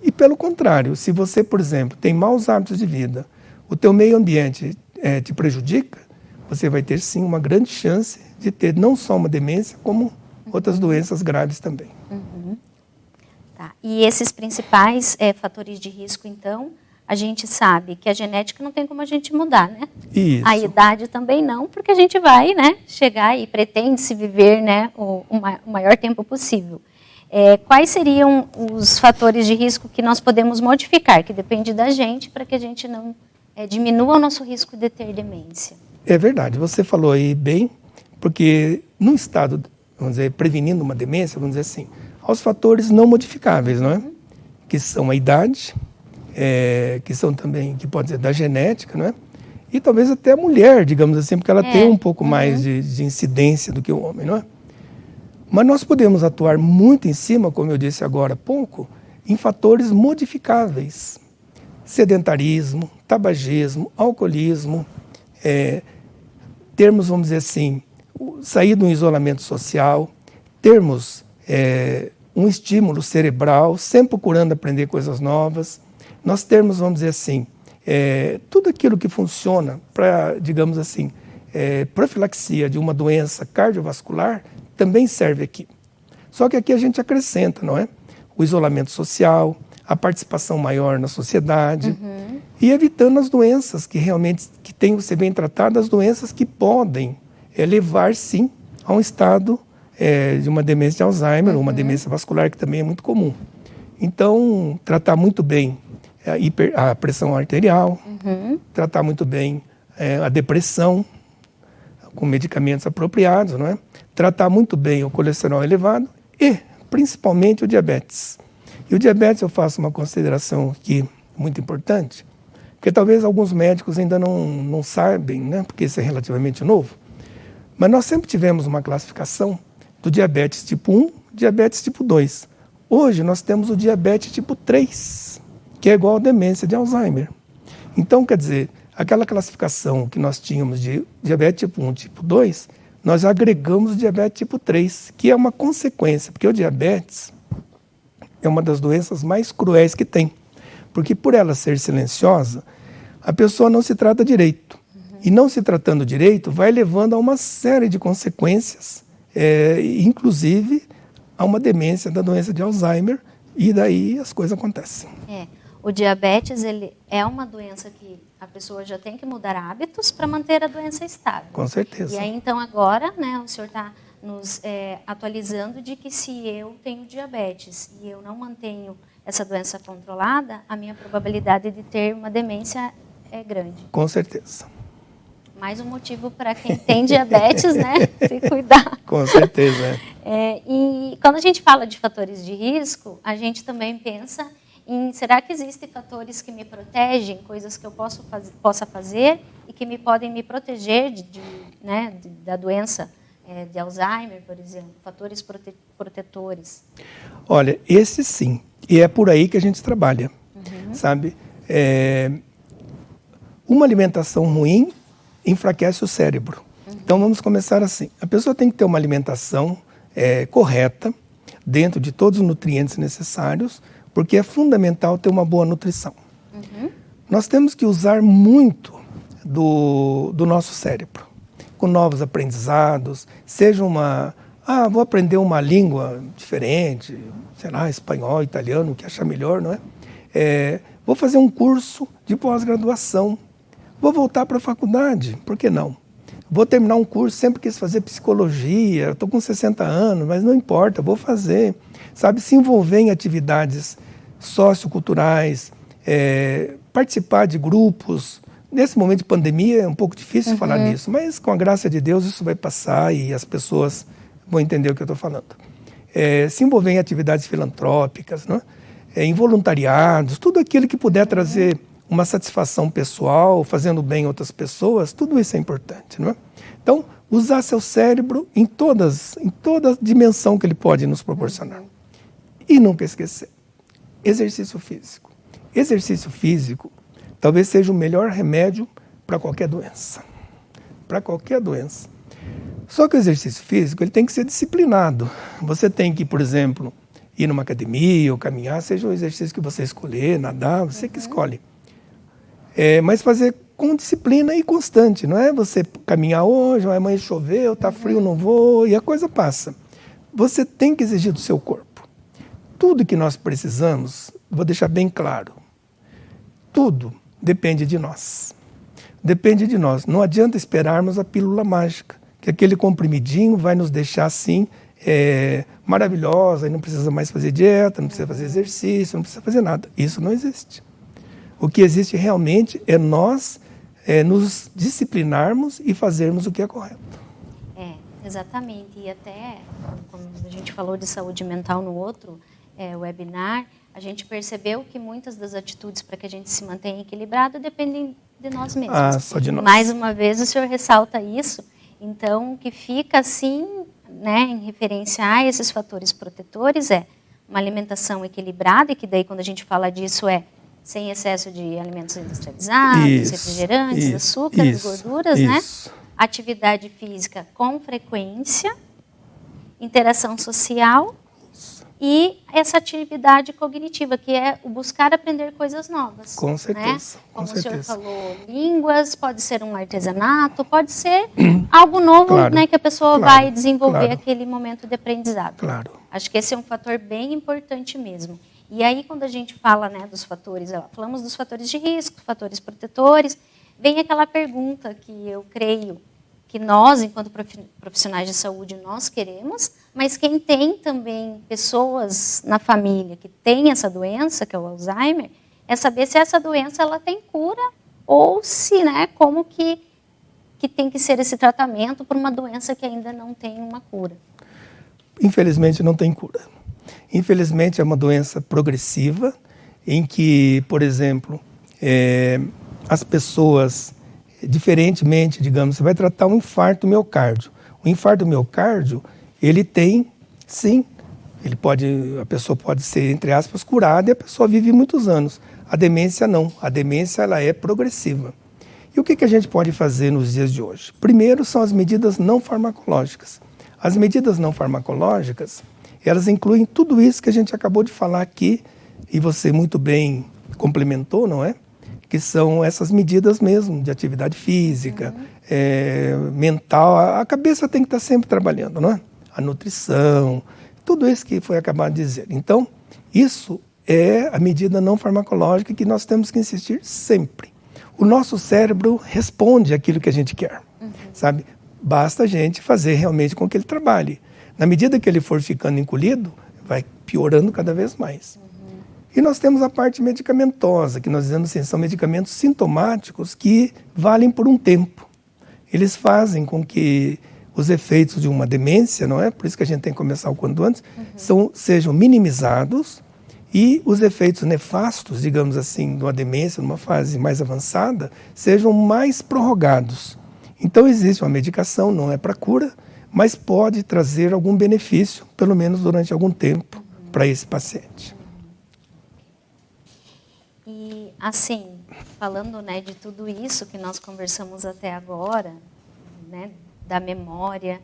E pelo contrário, se você, por exemplo, tem maus hábitos de vida, o teu meio ambiente te prejudica, você vai ter sim uma grande chance de ter não só uma demência, como outras doenças graves também. Tá. E esses principais fatores de risco, então, a gente sabe que a genética não tem como a gente mudar, né? Isso. A idade também não, porque a gente vai, né, chegar e pretende se viver, né, o maior tempo possível. Quais seriam os fatores de risco que nós podemos modificar, que depende da gente, para que a gente não diminua o nosso risco de ter demência? É verdade, você falou aí bem, porque no estado, vamos dizer, prevenindo uma demência, vamos dizer assim, aos fatores não modificáveis, não é? Que são a idade, que são também, que pode ser da genética, não é? E talvez até a mulher, digamos assim, porque ela tem um pouco mais de incidência do que o homem, não é? Mas nós podemos atuar muito em cima, como eu disse agora há pouco, em fatores modificáveis. Sedentarismo, tabagismo, alcoolismo, termos, vamos dizer assim, sair do isolamento social, termos um estímulo cerebral, sempre procurando aprender coisas novas. Nós termos, vamos dizer assim, tudo aquilo que funciona para, digamos assim, profilaxia de uma doença cardiovascular, também serve aqui. Só que aqui a gente acrescenta, não é? O isolamento social, a participação maior na sociedade e evitando as doenças que realmente que têm que ser bem tratadas, as doenças que podem levar, sim, a um estado de uma demência de Alzheimer, ou uma demência vascular, que também é muito comum. Então, tratar muito bem a pressão arterial, tratar muito bem a depressão, com medicamentos apropriados, não é? Tratar muito bem o colesterol elevado e, principalmente, o diabetes. E o diabetes eu faço uma consideração aqui muito importante, porque talvez alguns médicos ainda não sabem, né? Porque isso é relativamente novo, mas nós sempre tivemos uma classificação do diabetes tipo 1, diabetes tipo 2. Hoje nós temos o diabetes tipo 3, que é igual à demência de Alzheimer. Então, quer dizer, aquela classificação que nós tínhamos de diabetes tipo 1, tipo 2, nós agregamos o diabetes tipo 3, que é uma consequência, porque o diabetes é uma das doenças mais cruéis que tem, porque por ela ser silenciosa, a pessoa não se trata direito. E não se tratando direito, vai levando a uma série de consequências, inclusive a uma demência da doença de Alzheimer, e daí as coisas acontecem. O diabetes, ele é uma doença que a pessoa já tem que mudar hábitos para manter a doença estável. Com certeza. E aí, então, agora, né, o senhor está nos atualizando de que se eu tenho diabetes e eu não mantenho essa doença controlada, a minha probabilidade de ter uma demência é grande. Com certeza. Mais um motivo para quem tem diabetes, né, se cuidar. Com certeza. E quando a gente fala de fatores de risco, a gente também pensa será que existem fatores que me protegem, coisas que eu possa fazer e que podem me proteger da doença de Alzheimer, por exemplo, fatores protetores? Olha, esse sim, e é por aí que a gente trabalha, sabe? Uma alimentação ruim enfraquece o cérebro. Então vamos começar assim. A pessoa tem que ter uma alimentação correta, dentro de todos os nutrientes necessários, porque é fundamental ter uma boa nutrição. Nós temos que usar muito do nosso cérebro, com novos aprendizados, seja vou aprender uma língua diferente, sei lá, espanhol, italiano, o que achar melhor, não é? Vou fazer um curso de pós-graduação, vou voltar para a faculdade, por que não? Vou terminar um curso, sempre quis fazer psicologia, estou com 60 anos, mas não importa, vou fazer. Sabe, se envolver em atividades socioculturais, participar de grupos. Nesse momento de pandemia é um pouco difícil falar nisso, mas com a graça de Deus isso vai passar e as pessoas vão entender o que eu estou falando. Se envolver em atividades filantrópicas, né? Em voluntariados, tudo aquilo que puder trazer uma satisfação pessoal, fazendo bem a outras pessoas, tudo isso é importante, não é? Então, usar seu cérebro em toda dimensão que ele pode nos proporcionar. E nunca esquecer, exercício físico. Exercício físico talvez seja o melhor remédio para qualquer doença. Para qualquer doença. Só que o exercício físico ele tem que ser disciplinado. Você tem que, por exemplo, ir numa academia ou caminhar, seja o exercício que você escolher, nadar, você que escolhe. Mas fazer com disciplina e constante, não é você caminhar hoje, amanhã choveu, está frio, não vou, e a coisa passa. Você tem que exigir do seu corpo. Tudo que nós precisamos, vou deixar bem claro, tudo depende de nós. Depende de nós. Não adianta esperarmos a pílula mágica, que aquele comprimidinho vai nos deixar assim, maravilhosa, e não precisa mais fazer dieta, não precisa fazer exercício, não precisa fazer nada. Isso não existe. O que existe realmente é nós nos disciplinarmos e fazermos o que é correto. Exatamente. E até, quando a gente falou de saúde mental no outro webinar, a gente percebeu que muitas das atitudes para que a gente se mantenha equilibrado dependem de nós mesmos. Só de nós. Mais uma vez, o senhor ressalta isso. Então, o que fica assim, né, em referência a esses fatores protetores é uma alimentação equilibrada, e que daí, quando a gente fala disso, sem excesso de alimentos industrializados, refrigerantes, açúcares, gorduras, né? Atividade física com frequência, interação social e essa atividade cognitiva, que é o buscar aprender coisas novas. Com certeza. Né? Como o senhor falou, línguas, pode ser um artesanato, pode ser algo novo, né, que a pessoa vai desenvolver aquele momento de aprendizado. Claro. Acho que esse é um fator bem importante mesmo. E aí, quando a gente fala, né, dos fatores, falamos dos fatores de risco, fatores protetores, vem aquela pergunta que eu creio que nós, enquanto profissionais de saúde, nós queremos, mas quem tem também pessoas na família que tem essa doença, que é o Alzheimer, é saber se essa doença ela tem cura ou se, né, como que tem que ser esse tratamento para uma doença que ainda não tem uma cura. Infelizmente não tem cura. Infelizmente é uma doença progressiva em que, por exemplo, as pessoas, diferentemente, digamos, você vai tratar um infarto miocárdio. O infarto miocárdio, ele tem, sim, a pessoa pode ser, entre aspas, curada e a pessoa vive muitos anos. A demência não. A demência ela é progressiva. E o que a gente pode fazer nos dias de hoje? Primeiro são as medidas não farmacológicas. As medidas não farmacológicas, elas incluem tudo isso que a gente acabou de falar aqui, e você muito bem complementou, não é? Que são essas medidas mesmo, de atividade física, mental. A cabeça tem que estar sempre trabalhando, não é? A nutrição, tudo isso que foi acabado de dizer. Então, isso é a medida não farmacológica que nós temos que insistir sempre. O nosso cérebro responde àquilo que a gente quer, sabe? Basta a gente fazer realmente com que ele trabalhe. Na medida que ele for ficando encolhido, vai piorando cada vez mais. E nós temos a parte medicamentosa, que nós dizemos assim, são medicamentos sintomáticos que valem por um tempo. Eles fazem com que os efeitos de uma demência, não é? Por isso que a gente tem que começar o quanto antes, sejam minimizados e os efeitos nefastos, digamos assim, de uma demência, numa fase mais avançada, sejam mais prorrogados. Então existe uma medicação, não é para cura, mas pode trazer algum benefício, pelo menos durante algum tempo, para esse paciente. E, assim, falando, né, de tudo isso que nós conversamos até agora, né, da memória,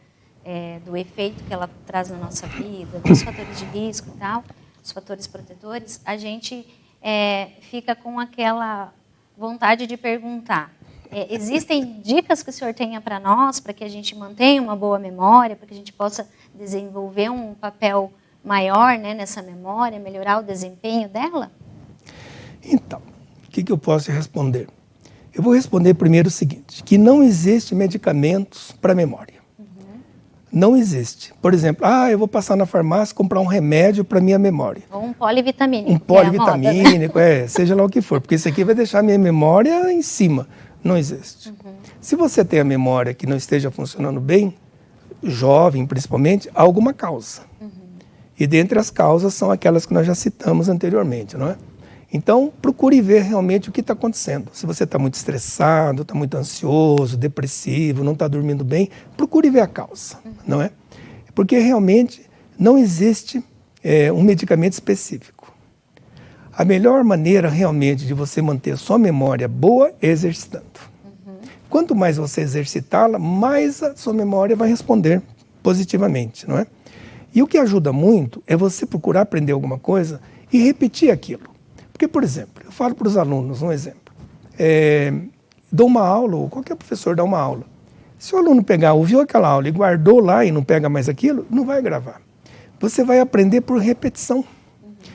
do efeito que ela traz na nossa vida, dos fatores de risco e tal, os fatores protetores, a gente fica com aquela vontade de perguntar, existem dicas que o senhor tenha para nós, para que a gente mantenha uma boa memória, para que a gente possa desenvolver um papel maior, né, nessa memória, melhorar o desempenho dela? Então, o que eu posso responder? Eu vou responder primeiro o seguinte, que não existe medicamentos para memória. Não existe. Por exemplo, eu vou passar na farmácia e comprar um remédio para minha memória. Ou um polivitamínico. Um polivitamínico, seja lá o que for, porque isso aqui vai deixar a minha memória em cima. Não existe. Se você tem a memória que não esteja funcionando bem, jovem principalmente, há alguma causa. E dentre as causas são aquelas que nós já citamos anteriormente, não é? Então, procure ver realmente o que está acontecendo. Se você está muito estressado, está muito ansioso, depressivo, não está dormindo bem, procure ver a causa, não é? Porque realmente não existe um medicamento específico. A melhor maneira realmente de você manter a sua memória boa é exercitando. Quanto mais você exercitá-la, mais a sua memória vai responder positivamente, não é? E o que ajuda muito é você procurar aprender alguma coisa e repetir aquilo. Porque, por exemplo, eu falo para os alunos, um exemplo, dou uma aula, ou qualquer professor dá uma aula. Se o aluno ouviu aquela aula e guardou lá e não pega mais aquilo, não vai gravar. Você vai aprender por repetição.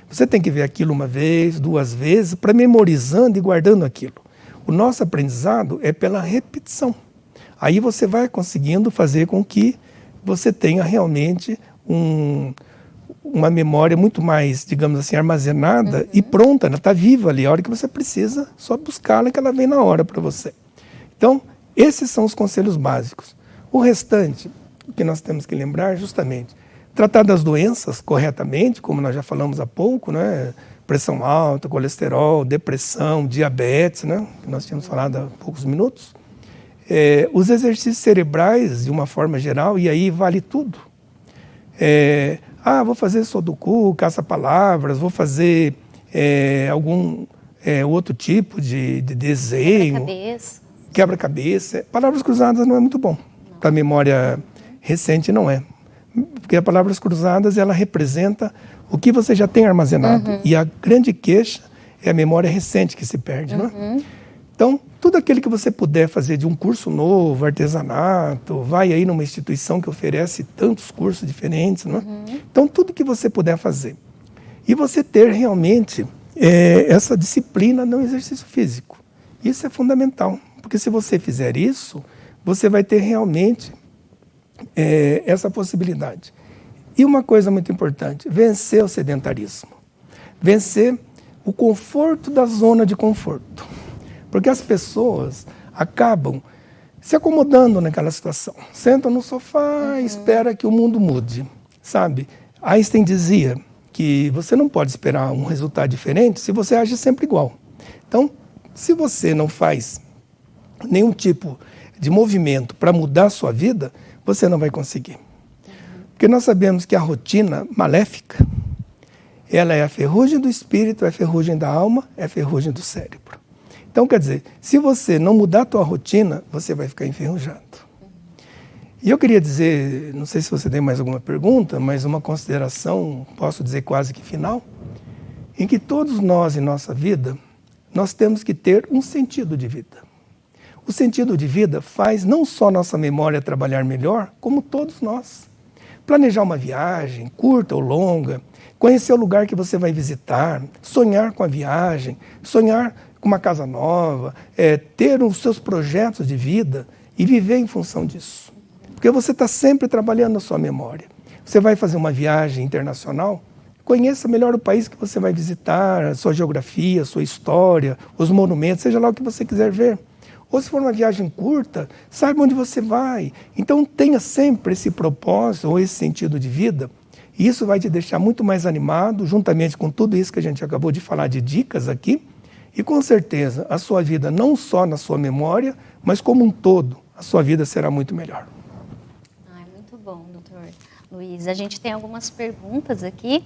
Você tem que ver aquilo uma vez, 2 vezes, para memorizando e guardando aquilo. O nosso aprendizado é pela repetição. Aí você vai conseguindo fazer com que você tenha realmente uma memória muito mais, digamos assim, armazenada e pronta, ela está viva ali. A hora que você precisa, só buscá-la que ela vem na hora para você. Então, esses são os conselhos básicos. O restante, o que nós temos que lembrar é justamente tratar das doenças corretamente, como nós já falamos há pouco, né? Pressão alta, colesterol, depressão, diabetes, né? Que nós tínhamos falado há poucos minutos. Os exercícios cerebrais, de uma forma geral, e aí vale tudo. Vou fazer Sudoku, caça-palavras, vou fazer algum outro tipo de desenho. Quebra-cabeça. Palavras cruzadas não é muito bom. Para a memória recente não é. Porque a palavras cruzadas, ela representa o que você já tem armazenado. E a grande queixa é a memória recente que se perde, não é? Então, tudo aquilo que você puder fazer de um curso novo, artesanato, vai aí numa instituição que oferece tantos cursos diferentes, não é? Então, tudo que você puder fazer. E você ter realmente essa disciplina no exercício físico. Isso é fundamental, porque se você fizer isso, você vai ter realmente essa possibilidade. E uma coisa muito importante, vencer o sedentarismo. Vencer o conforto da zona de conforto. Porque as pessoas acabam se acomodando naquela situação. Sentam no sofá e espera que o mundo mude, sabe? Einstein dizia que você não pode esperar um resultado diferente se você age sempre igual. Então, se você não faz nenhum tipo de movimento para mudar a sua vida, você não vai conseguir. Porque nós sabemos que a rotina maléfica, ela é a ferrugem do espírito, é a ferrugem da alma, é a ferrugem do cérebro. Então, quer dizer, se você não mudar a tua rotina, você vai ficar enferrujado. E eu queria dizer, não sei se você tem mais alguma pergunta, mas uma consideração, posso dizer quase que final, em que todos nós em nossa vida, nós temos que ter um sentido de vida. O sentido de vida faz não só nossa memória trabalhar melhor, como todos nós. Planejar uma viagem, curta ou longa, conhecer o lugar que você vai visitar, sonhar com a viagem, sonhar com uma casa nova, ter os seus projetos de vida e viver em função disso. Porque você está sempre trabalhando a sua memória. Você vai fazer uma viagem internacional, conheça melhor o país que você vai visitar, a sua geografia, a sua história, os monumentos, seja lá o que você quiser ver. Ou se for uma viagem curta, saiba onde você vai. Então tenha sempre esse propósito ou esse sentido de vida. E isso vai te deixar muito mais animado, juntamente com tudo isso que a gente acabou de falar de dicas aqui. E com certeza a sua vida, não só na sua memória, mas como um todo, a sua vida será muito melhor. Muito bom, doutor Luiz. A gente tem algumas perguntas aqui,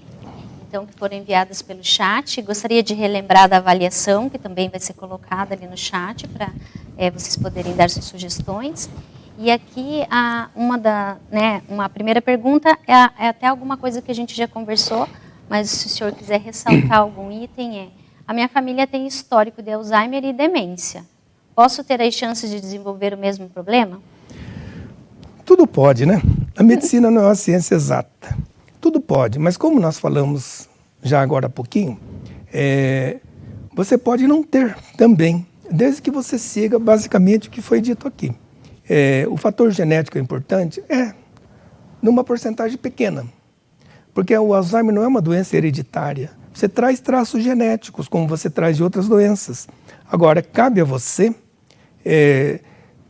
então, que foram enviadas pelo chat. Gostaria de relembrar da avaliação, que também vai ser colocada ali no chat, para vocês poderem dar suas sugestões. E aqui, uma primeira pergunta é até alguma coisa que a gente já conversou, mas se o senhor quiser ressaltar algum item, a minha família tem histórico de Alzheimer e demência. Posso ter as chances de desenvolver o mesmo problema? Tudo pode, né? A medicina não é uma ciência exata. Tudo pode, mas como nós falamos já agora há pouquinho, você pode não ter também, desde que você siga basicamente o que foi dito aqui. O fator genético é importante? Numa porcentagem pequena, porque o Alzheimer não é uma doença hereditária. Você traz traços genéticos, como você traz de outras doenças. Agora, cabe a você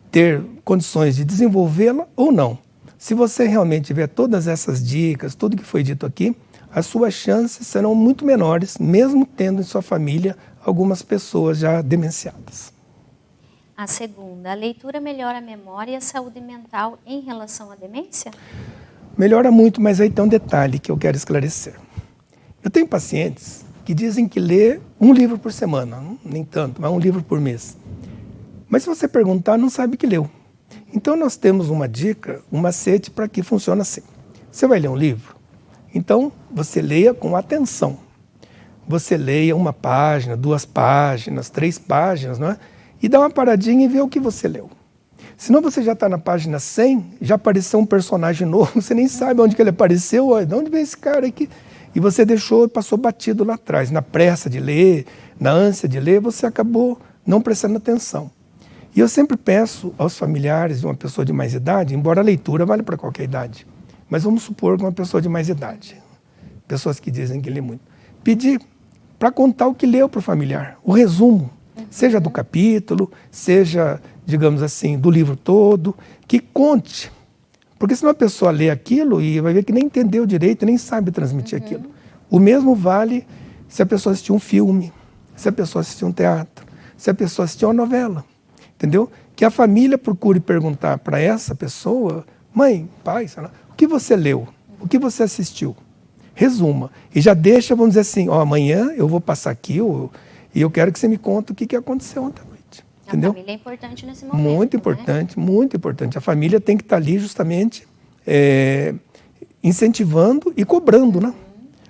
ter condições de desenvolvê-la ou não. Se você realmente tiver todas essas dicas, tudo que foi dito aqui, as suas chances serão muito menores, mesmo tendo em sua família algumas pessoas já demenciadas. A segunda, a leitura melhora a memória e a saúde mental em relação à demência? Melhora muito, mas aí tem um detalhe que eu quero esclarecer. Eu tenho pacientes que dizem que lê um livro por semana, nem tanto, mas um livro por mês. Mas se você perguntar, não sabe que leu. Então nós temos uma dica, um macete para que funcione assim. Você vai ler um livro? Então você leia com atenção. Você leia uma página, 2 páginas, 3 páginas, não é? E dá uma paradinha e vê o que você leu. Senão você já está na página 100, já apareceu um personagem novo, você nem sabe onde que ele apareceu, olha, de onde veio esse cara aqui? E você deixou, passou batido lá atrás, na pressa de ler, na ânsia de ler, você acabou não prestando atenção. E eu sempre peço aos familiares de uma pessoa de mais idade, embora a leitura vale para qualquer idade, mas vamos supor que uma pessoa de mais idade, pessoas que dizem que lê muito, pedir para contar o que leu para o familiar, o resumo, seja do capítulo, seja, digamos assim, do livro todo, que conte. Porque senão a pessoa lê aquilo e vai ver que nem entendeu direito, nem sabe transmitir aquilo. O mesmo vale se a pessoa assistir um filme, se a pessoa assistir um teatro, se a pessoa assistir uma novela. Entendeu? Que a família procure perguntar para essa pessoa, mãe, pai, sei lá, o que você leu? O que você assistiu? Resuma. E já deixa, vamos dizer assim, ó, amanhã eu vou passar aqui e eu quero que você me conte o que aconteceu ontem à noite. Entendeu? A família é importante nesse momento. Muito importante, né? Muito importante. A família tem que estar ali justamente incentivando e cobrando, né?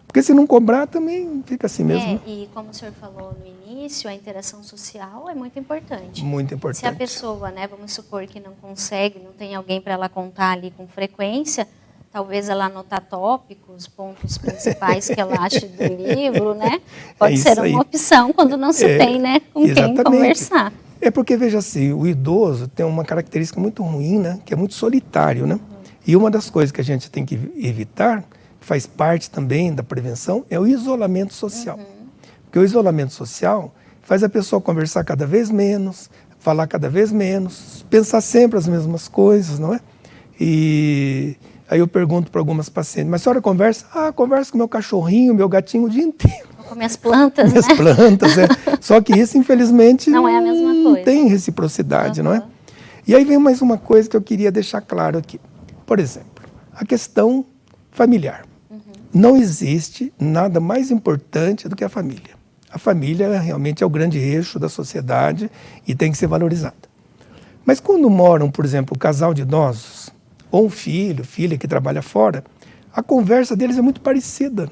Porque se não cobrar também fica assim mesmo. E como o senhor falou no início, a interação social é muito importante. Muito importante. Se a pessoa, né, vamos supor que não consegue, não tem alguém para ela contar ali com frequência, talvez ela anotar tópicos, pontos principais que ela acha do livro, né? Pode ser uma opção quando não se tem, né, com exatamente. quem conversar. É porque, veja assim, o idoso tem uma característica muito ruim, né? Que é muito solitário, né? E uma das coisas que a gente tem que evitar, que faz parte também da prevenção, é o isolamento social. Porque o isolamento social faz a pessoa conversar cada vez menos, falar cada vez menos, pensar sempre as mesmas coisas, não é? E aí eu pergunto para algumas pacientes, mas a senhora conversa? Ah, converso com meu cachorrinho, meu gatinho o dia inteiro. Com minhas plantas, minhas né? plantas, é. Só que isso, infelizmente, não é a mesma coisa. Não tem reciprocidade, não é? E aí vem mais uma coisa que eu queria deixar claro aqui. Por exemplo, a questão familiar. Não existe nada mais importante do que a família. A família realmente é o grande eixo da sociedade e tem que ser valorizada. Mas quando moram, por exemplo, um casal de idosos, ou um filho, filha que trabalha fora, a conversa deles é muito parecida.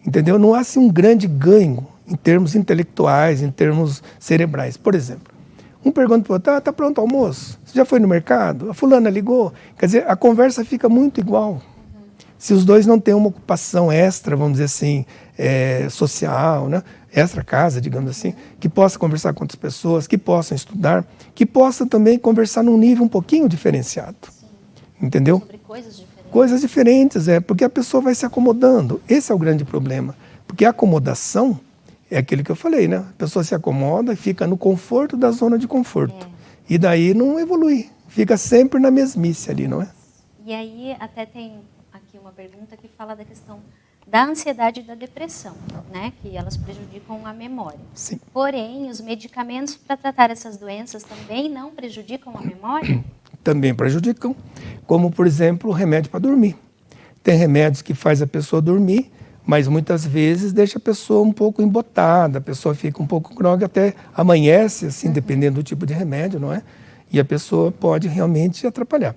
Entendeu? Não há assim, um grande ganho em termos intelectuais, em termos cerebrais. Por exemplo, um pergunta para o outro, tá pronto o almoço? Você já foi no mercado? A fulana ligou? Quer dizer, a conversa fica muito igual. Se os dois não têm uma ocupação extra, vamos dizer assim, social, né? Extra casa, digamos assim, que possa conversar com outras pessoas, que possam estudar, que possam também conversar num nível um pouquinho diferenciado. Sim. Entendeu? Sobre coisas diferentes. Coisas diferentes, porque a pessoa vai se acomodando. Esse é o grande problema. Porque a acomodação é aquilo que eu falei, né? A pessoa se acomoda e fica no conforto da zona de conforto. E daí não evolui. Fica sempre na mesmice ali, não é? E aí até tem aqui uma pergunta que fala da questão da ansiedade e da depressão, né? Que elas prejudicam a memória. Sim. Porém, os medicamentos para tratar essas doenças também não prejudicam a memória? Também prejudicam, como, por exemplo, o remédio para dormir. Tem remédios que faz a pessoa dormir, mas muitas vezes deixa a pessoa um pouco embotada, a pessoa fica um pouco grogue, até amanhece, assim, dependendo do tipo de remédio, não é? E a pessoa pode realmente atrapalhar.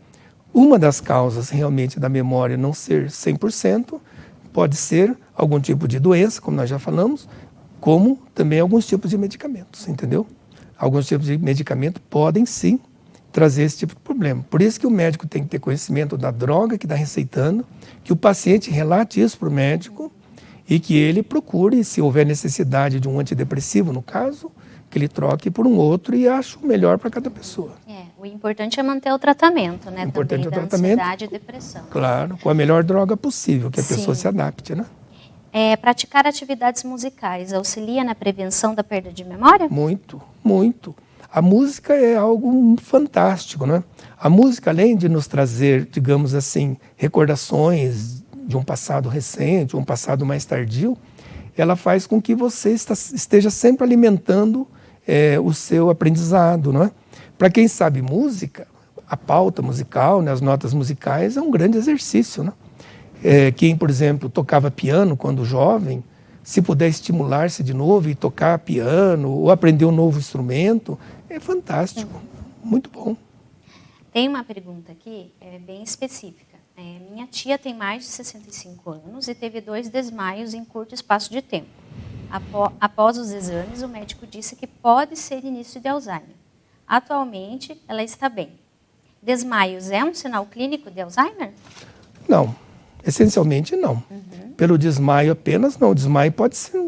Uma das causas realmente da memória não ser 100% pode ser algum tipo de doença, como nós já falamos, como também alguns tipos de medicamentos, entendeu? Alguns tipos de medicamentos podem sim trazer esse tipo de problema. Por isso que o médico tem que ter conhecimento da droga que está receitando, que o paciente relate isso para o médico e que ele procure, se houver necessidade de um antidepressivo, no caso, que ele troque por um outro e ache o melhor para cada pessoa. O importante é manter o tratamento, né? O importante também é o da tratamento, ansiedade e depressão. Claro, com a melhor droga possível, que a pessoa se adapte, né? Praticar atividades musicais auxilia na prevenção da perda de memória? Muito, muito. A música é algo fantástico, né? A música, além de nos trazer, digamos assim, recordações de um passado recente, um passado mais tardio, ela faz com que você esteja sempre alimentando o seu aprendizado, não é? Para quem sabe música, a pauta musical, né, as notas musicais é um grande exercício, né? Quem, por exemplo, tocava piano quando jovem, se puder estimular-se de novo e tocar piano ou aprender um novo instrumento, é fantástico, muito bom. Tem uma pergunta aqui, bem específica. Minha tia tem mais de 65 anos e teve 2 desmaios em curto espaço de tempo. Após os exames, o médico disse que pode ser início de Alzheimer. Atualmente, ela está bem. Desmaios é um sinal clínico de Alzheimer? Não, essencialmente não. Pelo desmaio apenas, não. O desmaio pode ser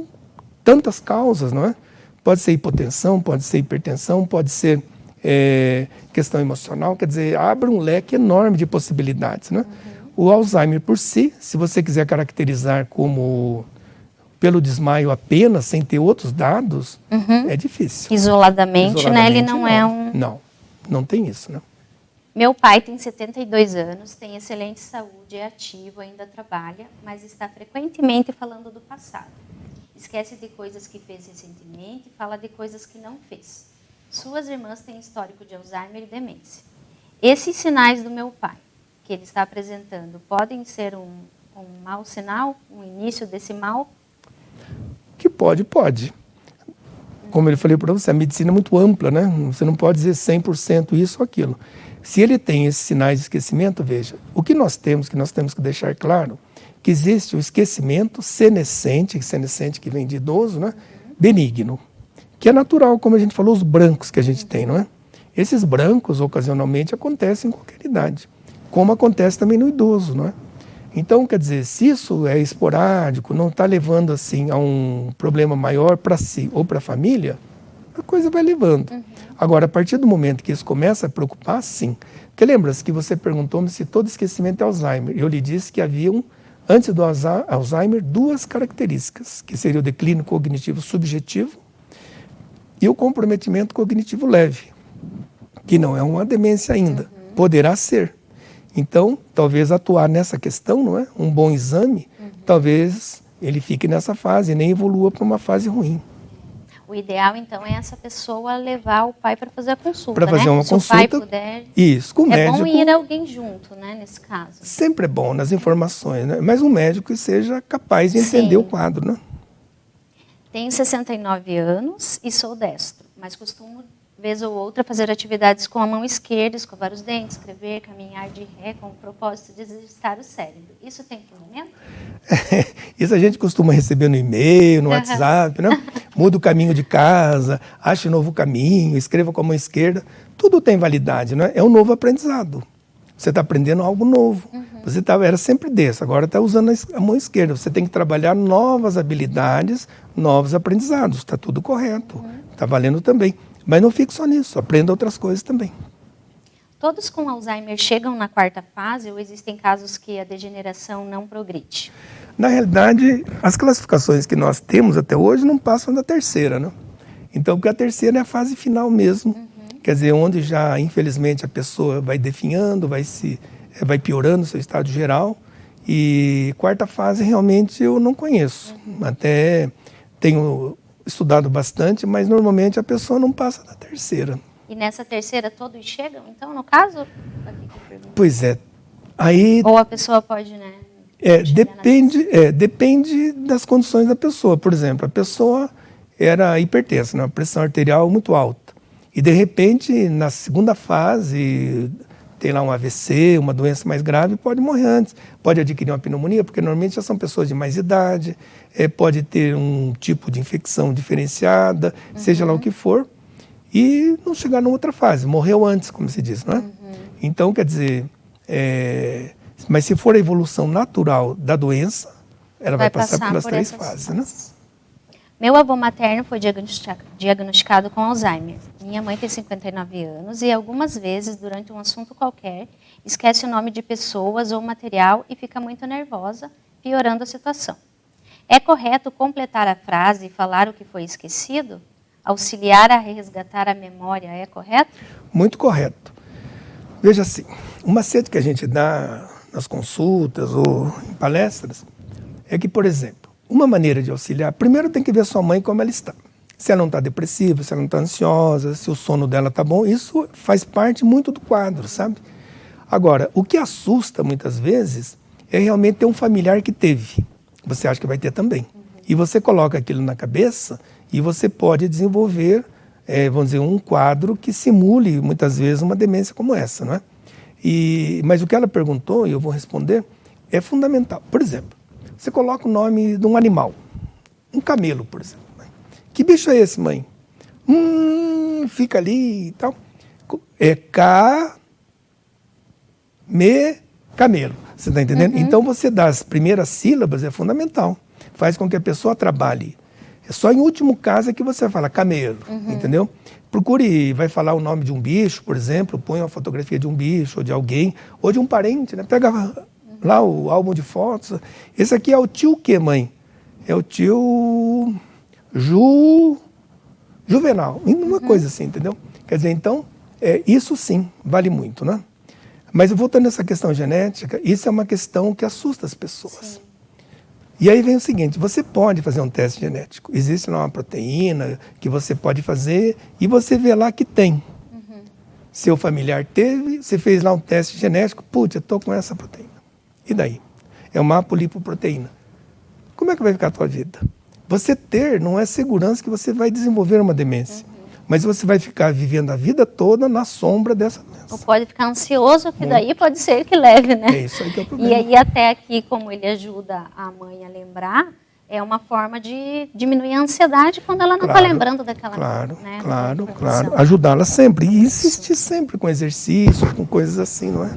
tantas causas, não é? Pode ser hipotensão, pode ser hipertensão, pode ser questão emocional, quer dizer, abre um leque enorme de possibilidades, né? O Alzheimer por si, se você quiser caracterizar como pelo desmaio apenas, sem ter outros dados, é difícil. Isoladamente, né? Ele não é um... Não tem isso, né? Meu pai tem 72 anos, tem excelente saúde, é ativo, ainda trabalha, mas está frequentemente falando do passado. Esquece de coisas que fez recentemente e fala de coisas que não fez. Suas irmãs têm histórico de Alzheimer e demência. Esses sinais do meu pai, que ele está apresentando, podem ser um mau sinal, um início desse mal? Que pode. Como eu falei para você, a medicina é muito ampla, né? Você não pode dizer 100% isso ou aquilo. Se ele tem esses sinais de esquecimento, veja, o que nós temos que deixar claro, que existe o esquecimento senescente que vem de idoso, né? Benigno, que é natural, como a gente falou, os brancos que a gente tem, não é? Esses brancos, ocasionalmente, acontecem em qualquer idade, como acontece também no idoso, não é? Então, quer dizer, se isso é esporádico, não está levando assim a um problema maior para si ou para a família, a coisa vai levando. Agora, a partir do momento que isso começa a preocupar, sim. Porque lembra-se que você perguntou-me se todo esquecimento é Alzheimer. Eu lhe disse que haviam, antes do Alzheimer, 2 características, que seria o declínio cognitivo subjetivo e o comprometimento cognitivo leve, que não é uma demência ainda, poderá ser. Então, talvez atuar nessa questão, não é? Um bom exame, talvez ele fique nessa fase e nem evolua para uma fase ruim. O ideal, então, é essa pessoa levar o pai para fazer a consulta, para fazer uma consulta. Se o pai puder... Isso, com o médico. É bom ir alguém junto, né, nesse caso. Sempre é bom nas informações, né? Mas um médico que seja capaz de entender o quadro, né? Tenho 69 anos e sou destro, mas costumo, vez ou outra, fazer atividades com a mão esquerda, escovar os dentes, escrever, caminhar de ré, com o propósito de exercitar o cérebro. Isso tem fundamento? Isso a gente costuma receber no e-mail, no WhatsApp, né? Muda o caminho de casa, ache um novo caminho, escreva com a mão esquerda. Tudo tem validade, né? É um novo aprendizado. Você está aprendendo algo novo. Você era sempre desse, agora está usando a mão esquerda. Você tem que trabalhar novas habilidades, novos aprendizados. Está tudo correto. Está valendo também. Mas não fique só nisso, aprenda outras coisas também. Todos com Alzheimer chegam na 4ª fase ou existem casos que a degeneração não progride? Na realidade, as classificações que nós temos até hoje não passam da 3ª, né? Então, porque a 3ª é a fase final mesmo. Quer dizer, onde já, infelizmente, a pessoa vai definhando, vai piorando o seu estado geral. E 4ª fase, realmente, eu não conheço. Até tenho estudado bastante, mas normalmente a pessoa não passa da 3ª. E nessa 3ª todos chegam, então, no caso? Pois é. Aí, ou a pessoa pode, né? Depende das condições da pessoa. Por exemplo, a pessoa era hipertensa, uma pressão arterial muito alta. E, de repente, na 2ª fase, tem lá um AVC, uma doença mais grave, pode morrer antes. Pode adquirir uma pneumonia, porque normalmente já são pessoas de mais idade, pode ter um tipo de infecção diferenciada, seja lá o que for, e não chegar na outra fase, morreu antes, como se diz, não é? Então, quer dizer, mas se for a evolução natural da doença, ela vai passar pelas 3 fases, né? Meu avô materno foi diagnosticado com Alzheimer. Minha mãe tem 59 anos e algumas vezes, durante um assunto qualquer, esquece o nome de pessoas ou material e fica muito nervosa, piorando a situação. É correto completar a frase e falar o que foi esquecido? Auxiliar a resgatar a memória é correto? Muito correto. Veja assim, o macete que a gente dá nas consultas ou em palestras, é que, por exemplo, uma maneira de auxiliar, primeiro tem que ver a sua mãe como ela está. Se ela não está depressiva, se ela não está ansiosa, se o sono dela está bom, isso faz parte muito do quadro, sabe? Agora, o que assusta muitas vezes é realmente ter um familiar que teve. Você acha que vai ter também. E você coloca aquilo na cabeça e você pode desenvolver, vamos dizer, um quadro que simule muitas vezes uma demência como essa, não é? Mas o que ela perguntou, e eu vou responder, é fundamental. Por exemplo, você coloca o nome de um animal, um camelo, por exemplo. Que bicho é esse, mãe? Fica ali e tal. É camelo. Você está entendendo? Então, você dar as primeiras sílabas é fundamental. Faz com que a pessoa trabalhe. É só em último caso é que você fala camelo, entendeu? Procure, vai falar o nome de um bicho, por exemplo, põe uma fotografia de um bicho, ou de alguém, ou de um parente, né? Pega lá o álbum de fotos. Esse aqui é o tio quê, mãe? É o tio Juvenal. Uma coisa assim, entendeu? Quer dizer, então, isso sim, vale muito, né? Mas voltando nessa questão genética, isso é uma questão que assusta as pessoas. Sim. E aí vem o seguinte, você pode fazer um teste genético. Existe lá uma proteína que você pode fazer e você vê lá que tem. Seu familiar teve, você fez lá um teste genético, putz, eu estou com essa proteína. E daí? É uma apolipoproteína. Como é que vai ficar a tua vida? Você ter não é segurança que você vai desenvolver uma demência. Mas você vai ficar vivendo a vida toda na sombra dessa doença. Ou pode ficar ansioso, que daí pode ser que leve, né? É isso aí que é o problema. E aí até aqui, como ele ajuda a mãe a lembrar, é uma forma de diminuir a ansiedade quando ela não está lembrando daquela coisa, né? Claro. Ajudá-la sempre. E insistir sempre com exercício, com coisas assim, não é?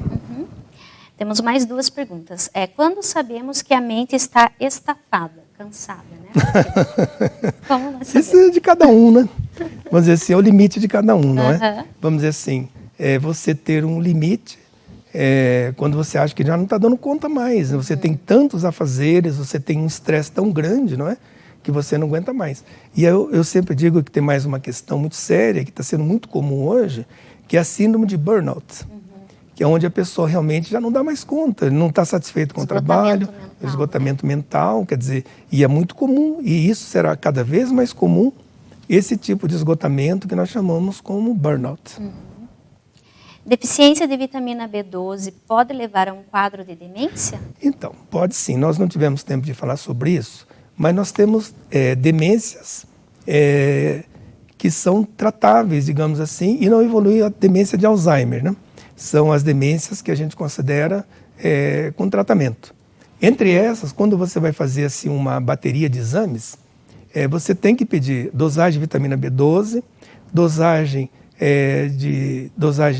Temos mais 2 perguntas. Quando sabemos que a mente está estafada, cansada, né? Como nós sabemos? Isso é de cada um, né? Vamos dizer assim, é o limite de cada um, não é? Vamos dizer assim, você ter um limite quando você acha que já não está dando conta mais. Você tem tantos afazeres, você tem um estresse tão grande, não é? Que você não aguenta mais. E eu sempre digo que tem mais uma questão muito séria, que está sendo muito comum hoje, que é a síndrome de burnout. Que é onde a pessoa realmente já não dá mais conta, não está satisfeito com o trabalho, esgotamento mental, quer dizer, e é muito comum, e isso será cada vez mais comum, esse tipo de esgotamento que nós chamamos como burnout. Deficiência de vitamina B12 pode levar a um quadro de demência? Então, pode sim, nós não tivemos tempo de falar sobre isso, mas nós temos demências que são tratáveis, digamos assim, e não evolui a demência de Alzheimer, né? São as demências que a gente considera com tratamento. Entre essas, quando você vai fazer assim, uma bateria de exames, você tem que pedir dosagem de vitamina B12, dosagem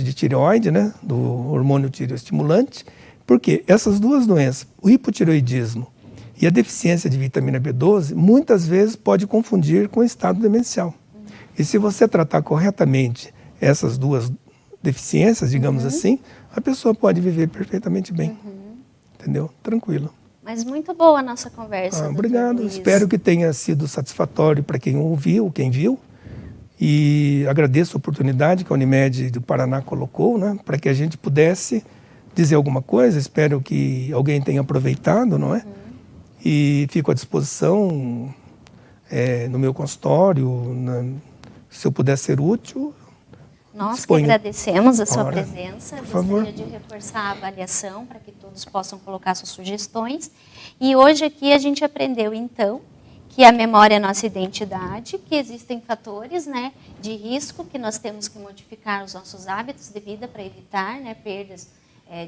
de tireoide, né, do hormônio tireoestimulante, porque essas duas doenças, o hipotireoidismo e a deficiência de vitamina B12, muitas vezes pode confundir com o estado demencial. E se você tratar corretamente essas duas deficiências, digamos assim, a pessoa pode viver perfeitamente bem. Entendeu? Tranquilo. Mas muito boa a nossa conversa. Obrigado. Espero que tenha sido satisfatório para quem ouviu, quem viu. E agradeço a oportunidade que a Unimed do Paraná colocou, né, para que a gente pudesse dizer alguma coisa. Espero que alguém tenha aproveitado, não é? E fico à disposição no meu consultório, se eu puder ser útil. Nós que agradecemos a sua presença, gostaria de reforçar a avaliação para que todos possam colocar suas sugestões. E hoje aqui a gente aprendeu, então, que a memória é a nossa identidade, que existem fatores, né, de risco, que nós temos que modificar os nossos hábitos de vida para evitar, né, perdas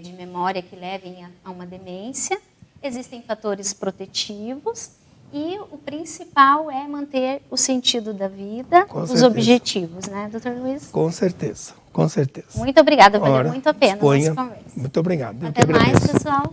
de memória que levem a uma demência. Existem fatores protetivos. E o principal é manter o sentido da vida, os objetivos, né, Dr. Luiz? Com certeza, com certeza. Muito obrigada, valeu muito a pena a nossa conversa. Muito obrigado. Até mais, pessoal.